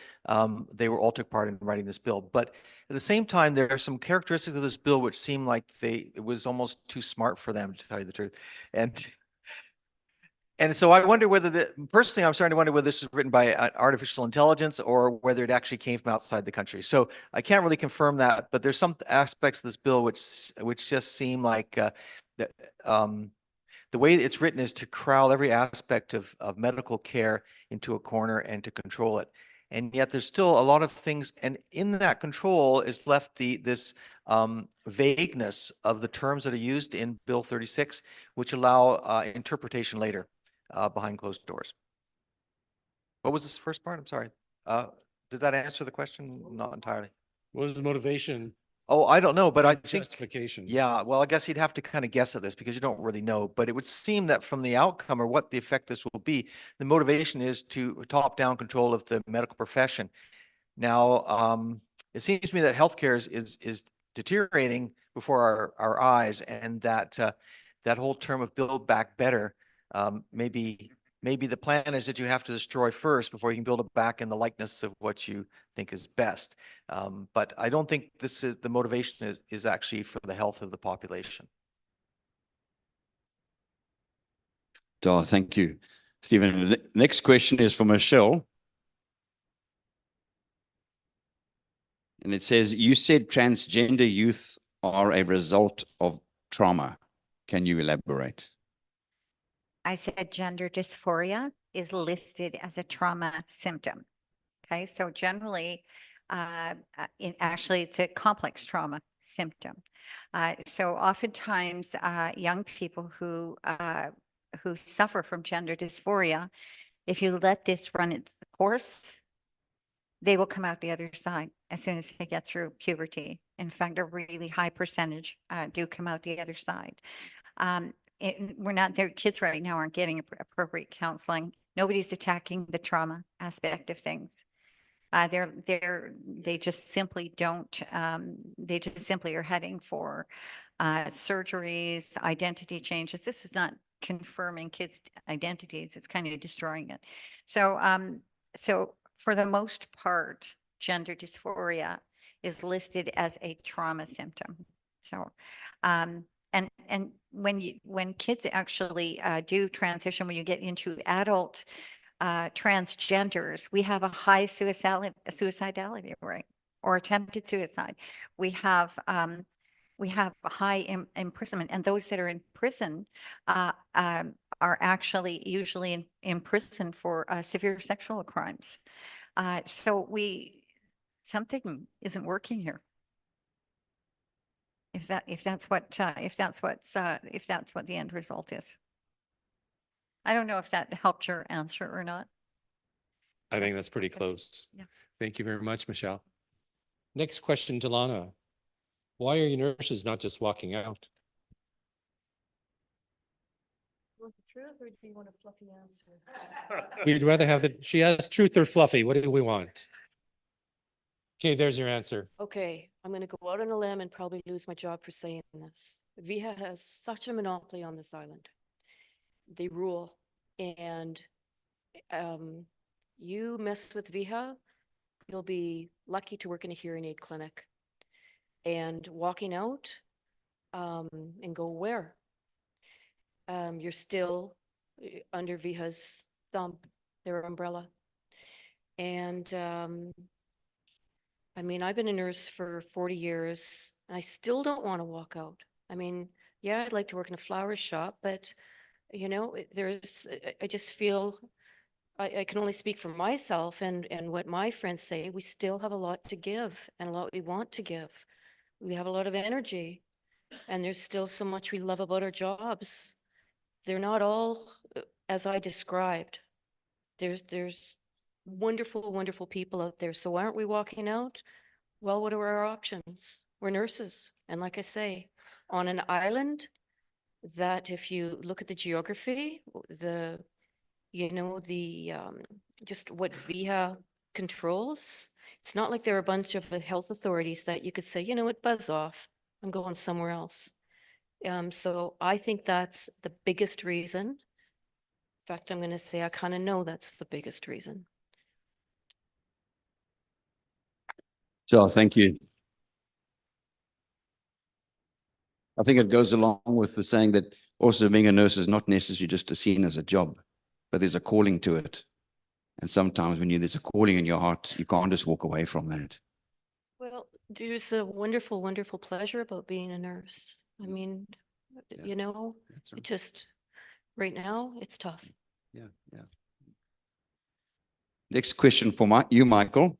they all took part in writing this bill. But at the same time, there are some characteristics of this bill which seem like it was almost too smart for them, to tell you the truth. And so I wonder whether personally, I'm starting to wonder whether this was written by artificial intelligence or whether it actually came from outside the country. So I can't really confirm that, but there's some aspects of this bill which just seem like the way it's written is to corral every aspect of medical care into a corner and to control it. And yet there's still a lot of things, and in that control is left this vagueness of the terms that are used in Bill 36, which allow interpretation later behind closed doors. What was this first part? I'm sorry. Does that answer the question? Not entirely. What is the motivation? Oh, I don't know, but I think, Justification. yeah, well, I guess you'd have to kind of guess at this because you don't really know, but it would seem that from the outcome or what the effect this will be, the motivation is to top-down control of the medical profession. Now, it seems to me that healthcare is deteriorating before our eyes, and that that whole term of build back better, maybe the plan is that you have to destroy first before you can build it back in the likeness of what you think is best. But I don't think this is the motivation is actually for the health of the population. Oh, thank you, Stephen. The next question is for Michelle. And it says, you said transgender youth are a result of trauma. Can you elaborate? I said gender dysphoria is listed as a trauma symptom. Okay, so generally, actually, it's a complex trauma symptom. So oftentimes, young people who suffer from gender dysphoria, if you let this run its course, they will come out the other side as soon as they get through puberty. In fact, a really high percentage do come out the other side. We're not, their kids right now aren't getting appropriate counseling. Nobody's attacking the trauma aspect of things. They just simply don't, they just simply are heading for surgeries, identity changes. This is not confirming kids' identities. It's kind of destroying it. So, so for the most part, gender dysphoria is listed as a trauma symptom. So, and when kids actually do transition, when you get into adult transgenders, we have a high suicidality rate or attempted suicide. We have a high imprisonment, and those that are in prison are actually usually in prison for severe sexual crimes. So something isn't working here. If that's what the end result is. I don't know if that helped your answer or not. I think that's pretty close. Yeah. Thank you very much, Michelle. Next question, Delana. Why are your nurses not just walking out? Want the truth, or do you want a fluffy answer? We'd rather have she asked truth or fluffy. What do we want? Okay, there's your answer. Okay, I'm gonna go out on a limb and probably lose my job for saying this. VIHA has such a monopoly on this island. They rule, and you mess with VIHA, you'll be lucky to work in a hearing aid clinic. And walking out and go where? You're still under VIHA's thumb, their umbrella. And I mean, I've been a nurse for 40 years. And I still don't want to walk out. I mean, yeah, I'd like to work in a flower shop, but you know, I just feel I can only speak for myself and what my friends say. We still have a lot to give and a lot we want to give. We have a lot of energy, and there's still so much we love about our jobs. They're not all as I described. There's wonderful, wonderful people out there. So why aren't we walking out? Well, what are our options? We're nurses. And like I say, on an island that if you look at the geography, just what VIHA controls, it's not like there are a bunch of health authorities that you could say, you know what, buzz off, I'm going somewhere else. So I think that's the biggest reason. In fact, I'm going to say I kind of know that's the biggest reason. So thank you. I think it goes along with the saying that also being a nurse is not necessarily just seen as a job, but there's a calling to it. And sometimes when there's a calling in your heart, you can't just walk away from that. Well, there's a wonderful, wonderful pleasure about being a nurse. I mean, Yeah. you know, That's right. it just, right now, it's tough. Yeah, yeah. Next question for you, Michael.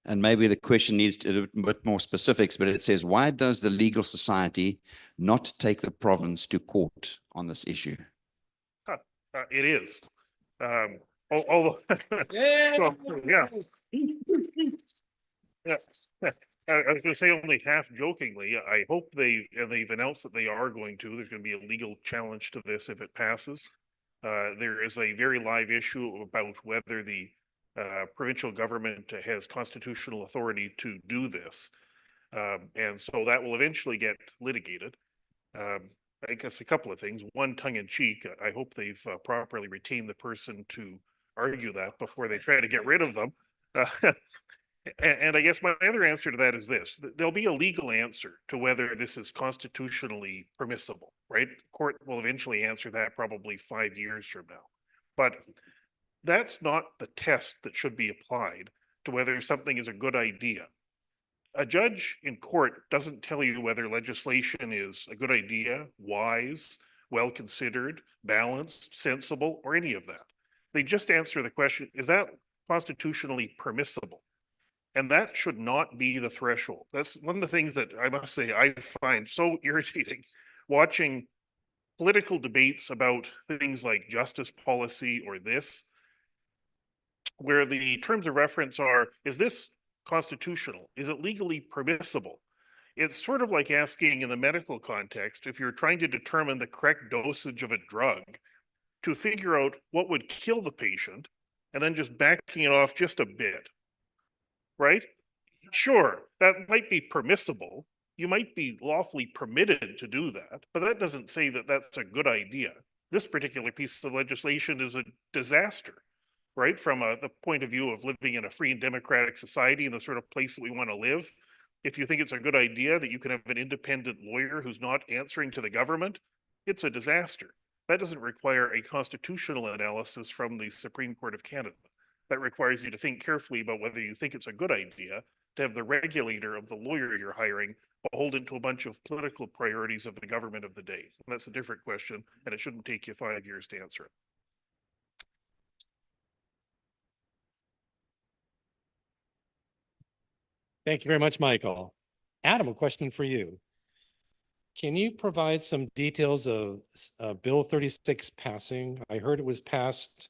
And maybe the question needs a bit more specifics, but it says, why does the legal society not take the province to court on this issue? It is. Although, so, yeah. Yeah. I was going to say only half jokingly, I hope they've announced that they are going to. There's going to be a legal challenge to this if it passes. There is a very live issue about whether the provincial government has constitutional authority to do this. And so that will eventually get litigated. I guess a couple of things. One, tongue in cheek, I hope they've properly retained the person to argue that before they try to get rid of them. And I guess my other answer to that is this: there'll be a legal answer to whether this is constitutionally permissible, right? The court will eventually answer that probably 5 years from now. But that's not the test that should be applied to whether something is a good idea. A judge in court doesn't tell you whether legislation is a good idea, wise, well considered, balanced, sensible, or any of that. They just answer the question, is that constitutionally permissible? And that should not be the threshold. That's one of the things that I must say I find so irritating watching political debates about things like justice policy or this, where the terms of reference are, is this constitutional? Is it legally permissible? It's sort of like asking in the medical context, if you're trying to determine the correct dosage of a drug, to figure out what would kill the patient and then just backing it off just a bit. Right? Sure, that might be permissible. You might be lawfully permitted to do that, but that doesn't say that that's a good idea. This particular piece of legislation is a disaster, right? From the point of view of living in a free and democratic society and the sort of place that we want to live. If you think it's a good idea that you can have an independent lawyer who's not answering to the government, it's a disaster. That doesn't require a constitutional analysis from the Supreme Court of Canada. That requires you to think carefully about whether you think it's a good idea to have the regulator of the lawyer you're hiring beholden to a bunch of political priorities of the government of the day. And that's a different question, and it shouldn't take you 5 years to answer it. Thank you very much, Michael. Adam, a question for you. Can you provide some details of Bill 36 passing? I heard it was passed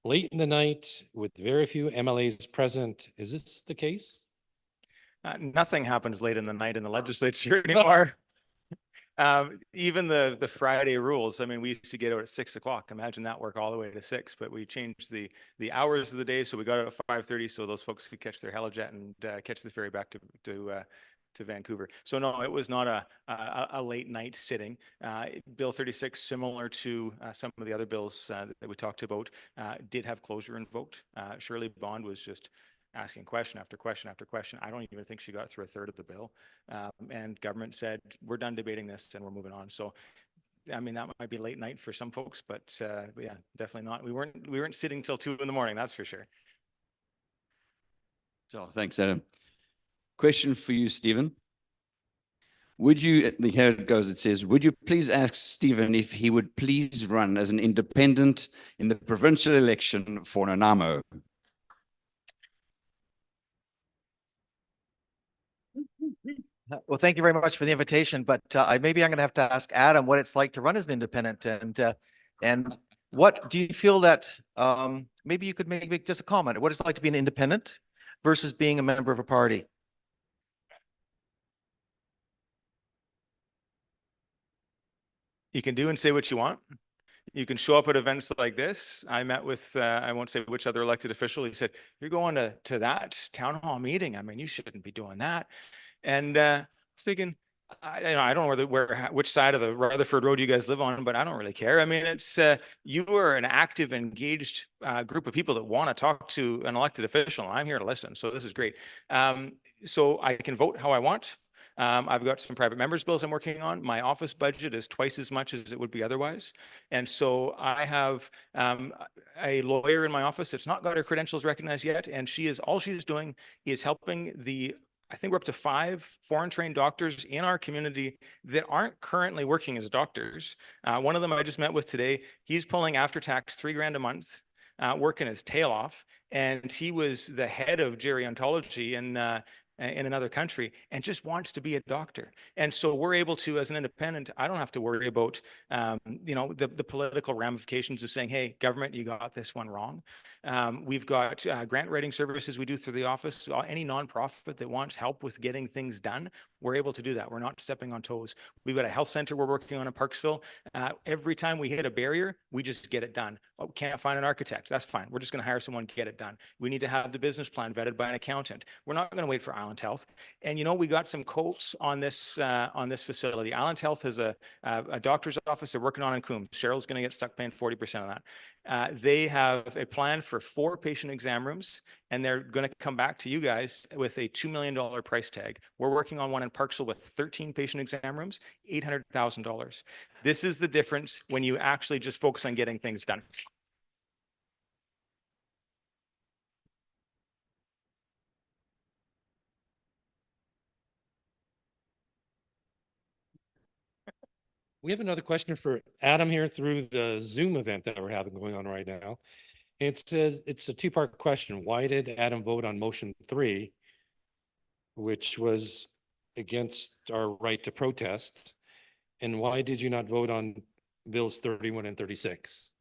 late in the night with very few MLAs present. Is this the case? Nothing happens late in the night in the legislature anymore. Even the Friday rules. I mean, we used to get out at 6 o'clock. Imagine that work all the way to 6. But we changed the hours of the day, so we got out at 5:30, so those folks could catch their helijet and catch the ferry back to Vancouver. So no, it was not a late night sitting. Bill 36, similar to some of the other bills that we talked about, did have closure invoked. Shirley Bond was just asking question after question after question. I don't even think she got through a third of the bill. And government said, we're done debating this and we're moving on. So, I mean, that might be late night for some folks, but yeah, definitely not. We weren't sitting till 2 a.m, that's for sure. So thanks, Adam. Question for you, Stephen. Would you, here it goes, it says, would you please ask Stephen if he would please run as an independent in the provincial election for Nanaimo? Well, thank you very much for the invitation, but maybe I'm going to have to ask Adam what it's like to run as an independent, and what do you feel that maybe you could make just a comment, what it's like to be an independent versus being a member of a party? You can do and say what you want. You can show up at events like this. I met with, I won't say which other elected official. He said, you're going to that town hall meeting. I mean, you shouldn't be doing that. And thinking, I don't know which side of the Rutherford Road you guys live on, but I don't really care. I mean, it's you are an active, engaged group of people that want to talk to an elected official. I'm here to listen, so this is great. So I can vote how I want. I've got some private members bills I'm working on. My office budget is twice as much as it would be otherwise. And so I have a lawyer in my office that's not got her credentials recognized yet. And all she's doing is helping I think we're up to 5 foreign trained doctors in our community that aren't currently working as doctors. One of them I just met with today, he's pulling after tax $3 grand a month. working his tail off, and he was the head of gerontology in another country and just wants to be a doctor. And so we're able to, as an independent, I don't have to worry about, the political ramifications of saying, hey, government, you got this one wrong. We've got grant writing services we do through the office. Any nonprofit that wants help with getting things done, we're able to do that. We're not stepping on toes. We've got a health center we're working on in Parksville. Every time we hit a barrier, we just get it done. Oh, can't find an architect. That's fine. We're just going to hire someone to get it done. We need to have the business plan vetted by an accountant. We're not going to wait for Island Health. And we got some quotes on this facility. Island Health has a doctor's office they're working on in Coombs. Cheryl's going to get stuck paying 40% of that. They have a plan for 4 patient exam rooms, and they're going to come back to you guys with a $2 million price tag. We're working on one in Parksville with 13 patient exam rooms, $800,000. This is the difference when you actually just focus on getting things done. We have another question for Adam here through the Zoom event that we're having going on right now. It says it's a 2-part question. Why did Adam vote on motion 3, which was against our right to protest? And why did you not vote on bills 31 and 36?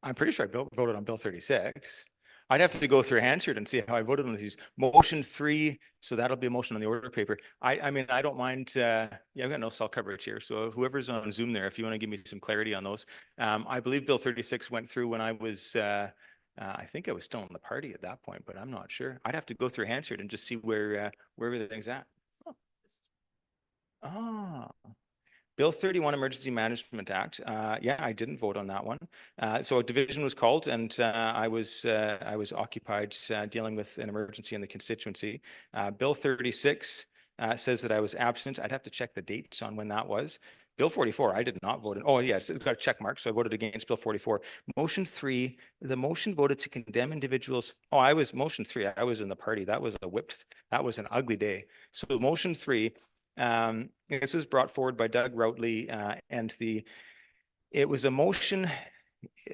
I'm pretty sure I voted on Bill 36. I'd have to go through Hansard and see how I voted on these. Motion 3, so that'll be a motion on the order paper. I mean, I don't mind. I've got no cell coverage here, so whoever's on Zoom there, if you want to give me some clarity on those. I believe Bill 36 went through when I was, I think I was still in the party at that point, but I'm not sure. I'd have to go through Hansard and just see where everything's at. Oh. Bill 31, Emergency Management Act. Yeah, I didn't vote on that one. So a division was called, and I was occupied dealing with an emergency in the constituency. Bill 36 says that I was absent. I'd have to check the dates on when that was. Bill 44, I did not vote. Oh, yes, it's got a check mark, so I voted against Bill 44. Motion 3, the motion voted to condemn individuals. Oh, motion 3, I was in the party. That was that was an ugly day. So motion 3, this was brought forward by Doug Routley, and it was a motion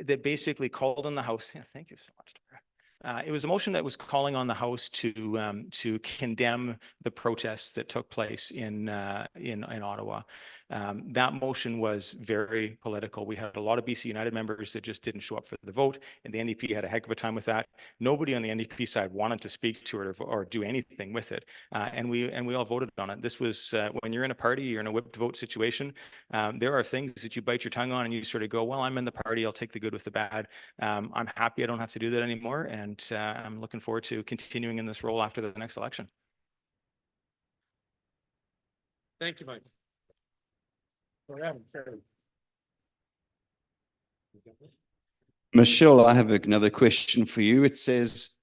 that basically called on the House. Yeah, thank you so much, Dora. It was a motion that was calling on the House to condemn the protests that took place in Ottawa. That motion was very political. We had a lot of BC United members that just didn't show up for the vote, and the NDP had a heck of a time with that. Nobody on the NDP side wanted to speak to it or do anything with it, and we all voted on it. This was when you're in a party, you're in a whipped vote situation. There are things that you bite your tongue on, and you sort of go, "Well, I'm in the party. I'll take the good with the bad." I'm happy I don't have to do that anymore, and I'm looking forward to continuing in this role after the next election. Thank you, Mike. Michelle, I have another question for you. It says,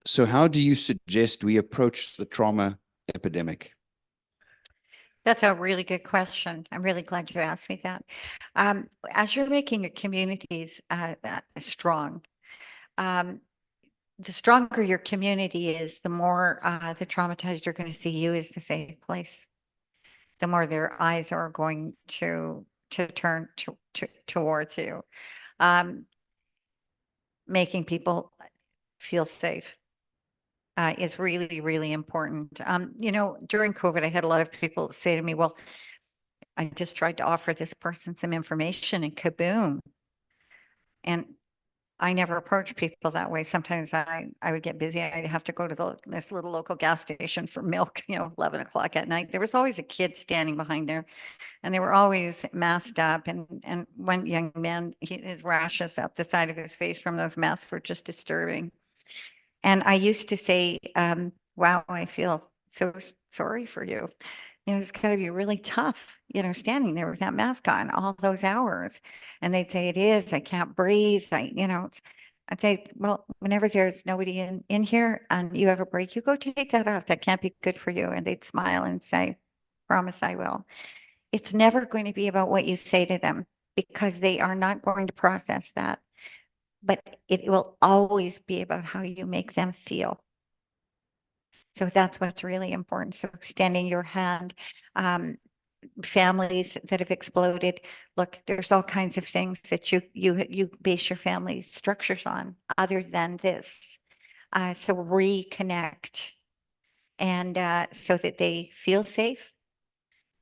so how do you suggest we approach the trauma epidemic? That's a really good question. I'm really glad you asked me that. As you're making your communities strong, the stronger your community is, the more the traumatized are going to see you as the safe place. The more their eyes are going to turn towards you. Making people feel safe is really, really important. During COVID, I had a lot of people say to me, well, I just tried to offer this person some information and kaboom. And I never approach people that way. Sometimes I would get busy. I'd have to go to this little local gas station for milk, 11 o'clock at night. There was always a kid standing behind there, and they were always masked up. And one young man, his rashes up the side of his face from those masks were just disturbing. And I used to say, wow, I feel so sorry for you. It's got to be really tough, standing there with that mask on all those hours. And they'd say, it is, I can't breathe. I'd say, well, whenever there's nobody in here and you have a break, you go take that off. That can't be good for you. And they'd smile and say, promise I will. It's never going to be about what you say to them, because they are not going to process that. But it will always be about how you make them feel. So that's what's really important. So extending your hand, families that have exploded. Look, there's all kinds of things that you base your family structures on other than this. So reconnect, and so that they feel safe,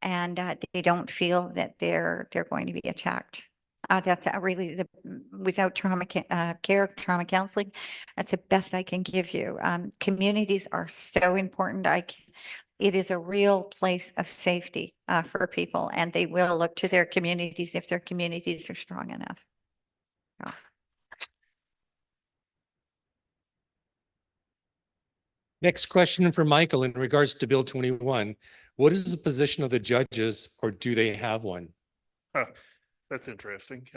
and they don't feel that they're going to be attacked. That's really without trauma care, trauma counseling, that's the best I can give you. Communities are so important. It is a real place of safety for people, and they will look to their communities if their communities are strong enough. Next question for Michael in regards to Bill 21. What is the position of the judges, or do they have one? That's interesting.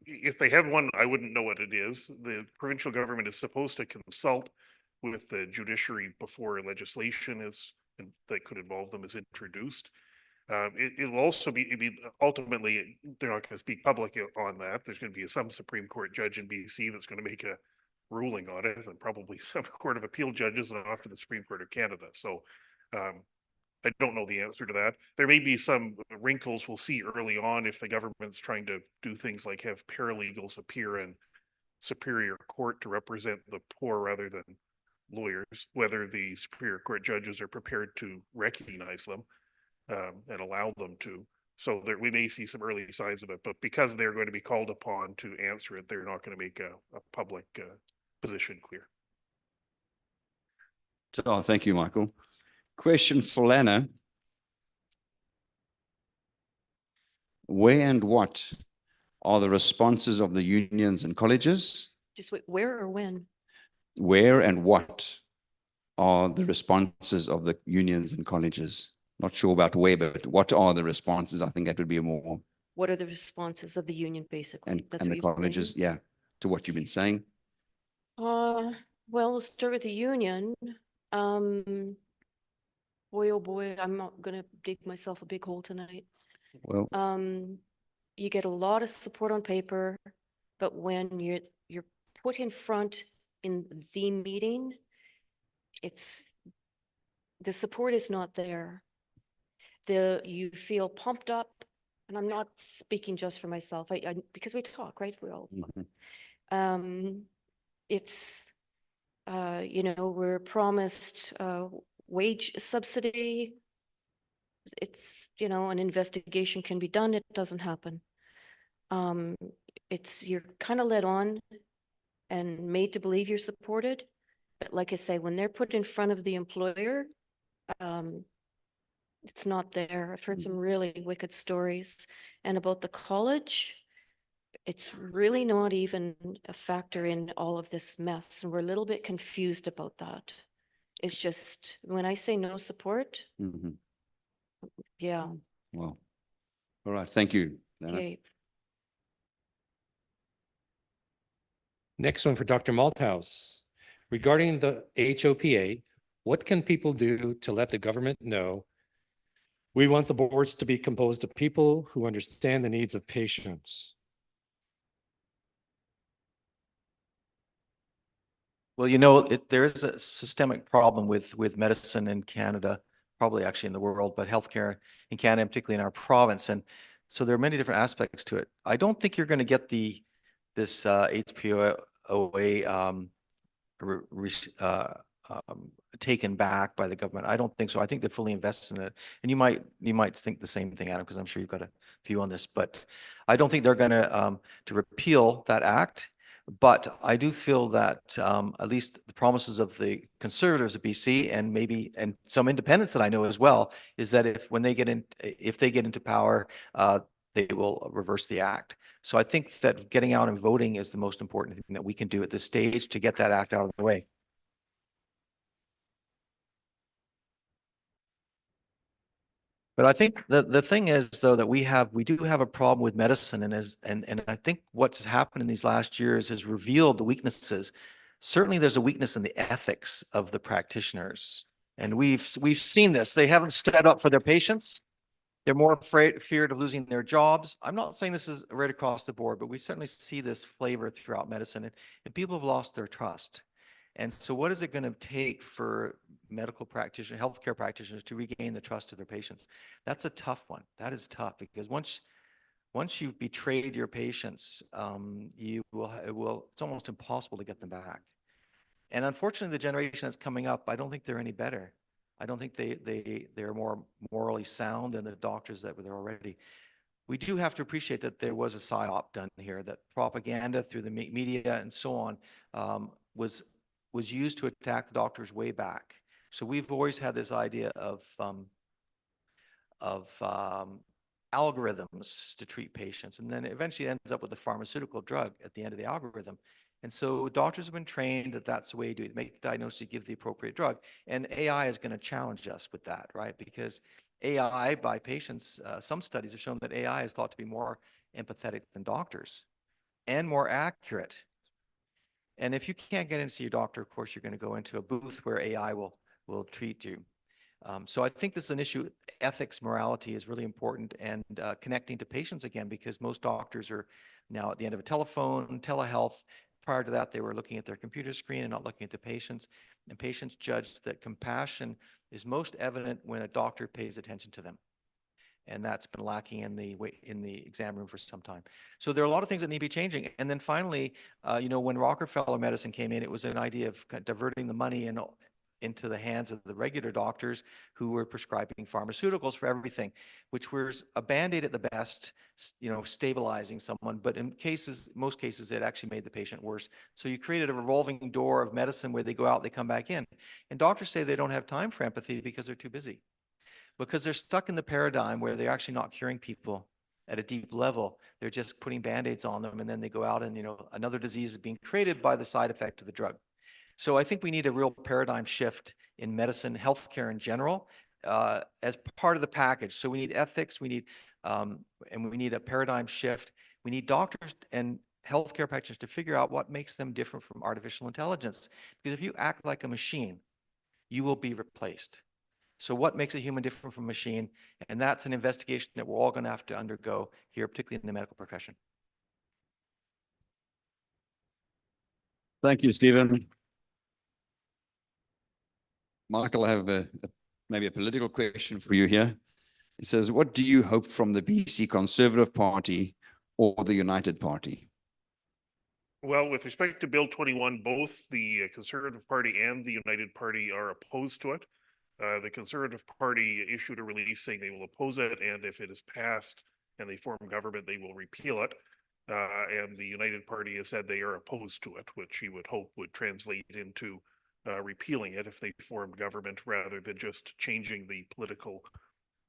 If they have one, I wouldn't know what it is. The provincial government is supposed to consult with the judiciary before legislation that could involve them is introduced. It'll also ultimately, they're not going to speak publicly on that. There's going to be some Supreme Court judge in BC that's going to make a ruling on it, and probably some Court of Appeal judges, and off to the Supreme Court of Canada. So I don't know the answer to that. There may be some wrinkles we'll see early on if the government's trying to do things like have paralegals appear in Superior Court to represent the poor rather than lawyers, whether the Superior Court judges are prepared to recognize them and allow them to. So there, we may see some early signs of it, but because they're going to be called upon to answer it, they're not going to make a public position clear. So, thank you, Michael. Question for Lana. Where and what are the responses of the unions and colleges? Just wait, where or when? Where and what are the responses of the unions and colleges? Not sure about where, but what are the responses? I think that would be a more. What are the responses of the union, basically? And That's the what you're saying? colleges, yeah, to what you've been saying. Well, we'll start with the union. Boy, oh boy, I'm not gonna dig myself a big hole tonight. Well, You get a lot of support on paper, but when you're put in front in the meeting, the support is not there. You feel pumped up, and I'm not speaking just for myself, because we talk, right? We all talk. It's we're promised wage subsidy. It's, an investigation can be done. It doesn't happen. You're kind of led on and made to believe you're supported. But like I say, when they're put in front of the employer, it's not there. I've heard some really wicked stories. And about the college, it's really not even a factor in all of this mess. And we're a little bit confused about that. It's just, when I say no support, yeah. well, all right. Thank you, Lana. Okay. Next one for Dr. Malthouse. Regarding the HOPA, what can people do to let the government know we want the boards to be composed of people who understand the needs of patients? Well, there is a systemic problem with medicine in Canada, probably actually in the world, but healthcare in Canada, particularly in our province. And so there are many different aspects to it. I don't think you're going to get this HPOA taken back by the government. I don't think so. I think they're fully invested in it. And you might think the same thing, Adam, because I'm sure you've got a view on this. But I don't think they're going to repeal that act. But I do feel that at least the promises of the Conservatives of BC and some independents that I know as well is that if they get into power, they will reverse the act. So I think that getting out and voting is the most important thing that we can do at this stage to get that act out of the way. But I think the thing is, though, that we do have a problem with medicine, and I think what's happened in these last years has revealed the weaknesses. Certainly, there's a weakness in the ethics of the practitioners, and we've seen this. They haven't stood up for their patients. They're more feared of losing their jobs. I'm not saying this is right across the board, but we certainly see this flavor throughout medicine, and people have lost their trust. And so what is it going to take for medical practitioners, healthcare practitioners to regain the trust of their patients. That's a tough one. That is tough because once you've betrayed your patients, it's almost impossible to get them back. And unfortunately, the generation that's coming up, I don't think they're any better. I don't think they're more morally sound than the doctors that were there already. We do have to appreciate that there was a psyop done here, that propaganda through the media and so on was used to attack the doctors way back. So we've always had this idea of algorithms to treat patients, and then eventually ends up with a pharmaceutical drug at the end of the algorithm. And so doctors have been trained that that's the way you do it, make the diagnosis, give the appropriate drug. And AI is going to challenge us with that, right? Because AI by patients, some studies have shown that AI is thought to be more empathetic than doctors and more accurate. And if you can't get in to see your doctor, of course, you're going to go into a booth where AI will treat you. So I think this is an issue. Ethics, morality is really important, and connecting to patients again, because most doctors are now at the end of a telephone, telehealth. Prior to that, they were looking at their computer screen and not looking at the patients. And patients judge that compassion is most evident when a doctor pays attention to them. And that's been lacking in the exam room for some time. So there are a lot of things that need to be changing. And then finally, when Rockefeller medicine came in, it was an idea of diverting the money into the hands of the regular doctors who were prescribing pharmaceuticals for everything, which was a Band-Aid at the best, stabilizing someone. But in most cases, it actually made the patient worse. So you created a revolving door of medicine where they go out, they come back in. And doctors say they don't have time for empathy because they're too busy. Because they're stuck in the paradigm where they're actually not curing people at a deep level. They're just putting Band-Aids on them, and then they go out and, another disease is being created by the side effect of the drug. So I think we need a real paradigm shift in medicine, healthcare in general, as part of the package. So we need ethics, and we need a paradigm shift. We need doctors and healthcare practitioners to figure out what makes them different from artificial intelligence. Because if you act like a machine, you will be replaced. So what makes a human different from a machine? And that's an investigation that we're all going to have to undergo here, particularly in the medical profession. Thank you, Stephen. Michael, I have maybe a political question for you here. It says, what do you hope from the BC Conservative Party or the United Party? Well, with respect to Bill 21, both the Conservative Party and the United Party are opposed to it. The Conservative Party issued a release saying they will oppose it, and if it is passed and they form government, they will repeal it. And the United Party has said they are opposed to it, which you would hope would translate into repealing it if they formed government, rather than just changing the political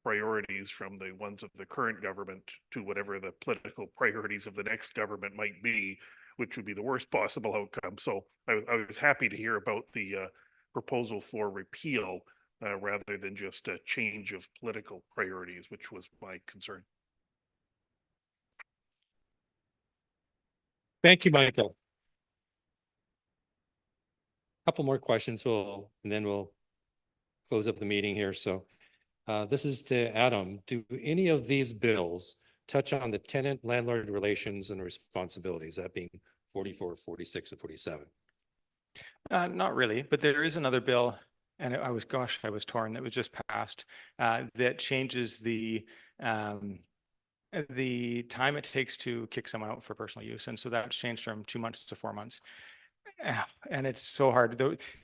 priorities from the ones of the current government to whatever the political priorities of the next government might be, which would be the worst possible outcome. So I was happy to hear about the proposal for repeal rather than just a change of political priorities, which was my concern. Thank you, Michael. Couple more questions, and then we'll close up the meeting here. So this is to Adam. Do any of these bills touch on the tenant-landlord relations and responsibilities, that being 44, 46, and 47? Not really, but there is another bill, and I was torn, that was just passed, that changes the time it takes to kick someone out for personal use. And so that's changed from 2 months to 4 months. And it's so hard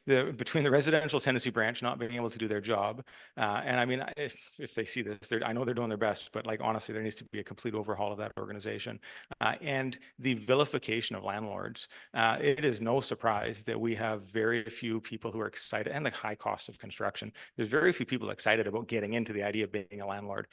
between the residential tenancy branch not being able to do their job. And I mean, if they see this, I know they're doing their best, but like, honestly, there needs to be a complete overhaul of that organization. And the vilification of landlords. It is no surprise that we have very few people who are excited, and the high cost of construction. There's very few people excited about getting into the idea of being a landlord.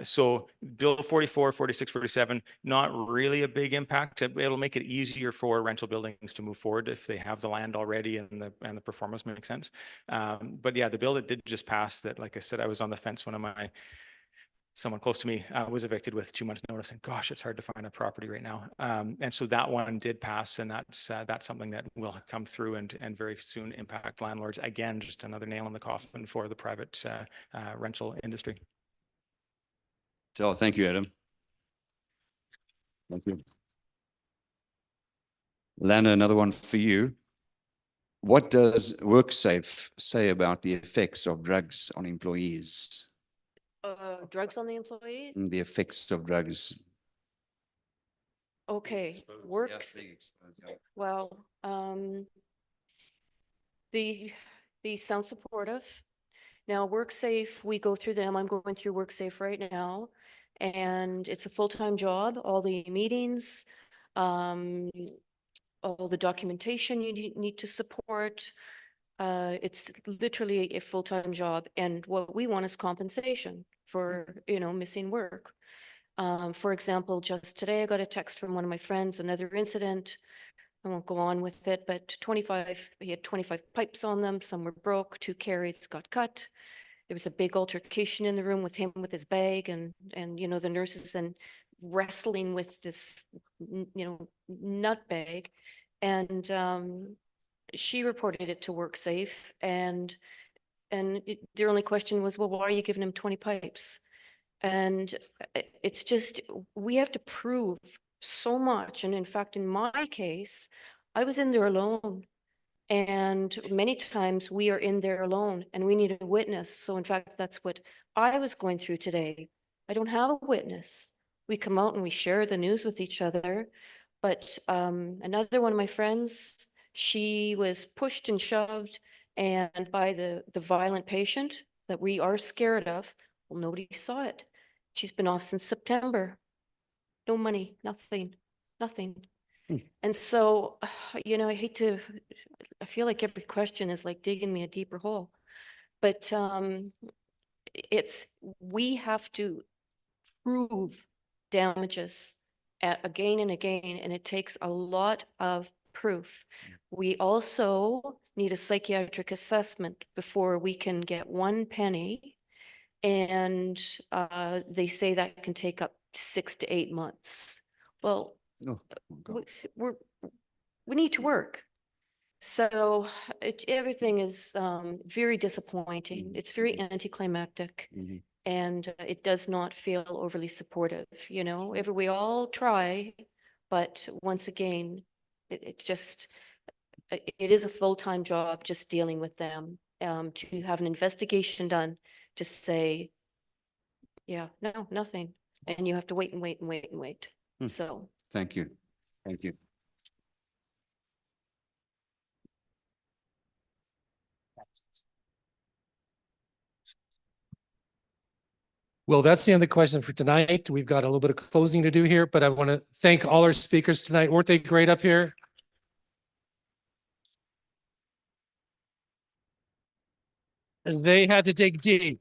So Bill 44, 46, 47, not really a big impact. It'll make it easier for rental buildings to move forward if they have the land already and the performance makes sense. But yeah, the bill that did just pass, that, like I said, I was on the fence when someone close to me was evicted with 2 months notice, and gosh, it's hard to find a property right now. And so that one did pass, and that's something that will come through and very soon impact landlords. Again, just another nail in the coffin for the private rental industry. So thank you, Adam. Thank you. Lana, another one for you. What does WorkSafe say about the effects of drugs on employees? Drugs on the employees? The effects of drugs. Okay, works, well, the sound supportive. Now, WorkSafe, we go through them. I'm going through WorkSafe right now. And it's a full-time job, all the meetings, all the documentation you need to support. It's literally a full-time job. And what we want is compensation for, missing work. For example, just today I got a text from one of my friends, another incident. I won't go on with it, but he had 25 pipes on them. Some were broke, 2 carries got cut. There was a big altercation in the room with him with his bag and the nurses then wrestling with this, nut bag. And she reported it to WorkSafe and their only question was, well, why are you giving him 20 pipes? And it's just, we have to prove so much. And in fact, in my case, I was in there alone. And many times we are in there alone and we need a witness. So in fact, that's what I was going through today. I don't have a witness. We come out and we share the news with each other. But another one of my friends, she was pushed and shoved and by the violent patient that we are scared of. Well, nobody saw it. She's been off since September. No money, nothing. And so, I feel like every question is like digging me a deeper hole. But we have to prove damages again and again, and it takes a lot of proof. We also need a psychiatric assessment before we can get 1 penny. And they say that can take up 6 to 8 months. Well, Oh, we need to work. So everything is very disappointing. It's very anticlimactic. And it does not feel overly supportive, we all try, but once again, it's just, it is a full-time job just dealing with them, to have an investigation done to say, yeah, no, nothing. And you have to wait and wait and wait and wait. So. Thank you. Thank you. Well, that's the end of the question for tonight. We've got a little bit of closing to do here, but I want to thank all our speakers tonight. Weren't they great up here? And they had to dig deep.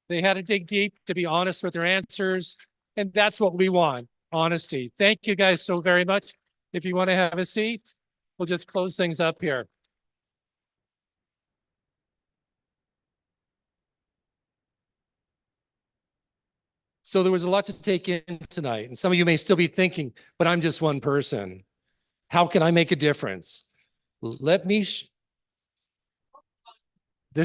They had to dig deep to be honest with their answers. And that's what we want, honesty. Thank you guys so very much. If you want to have a seat, we'll just close things up here. So there was a lot to take in tonight. And some of you may still be thinking, but I'm just one person. How can I make a difference? Let me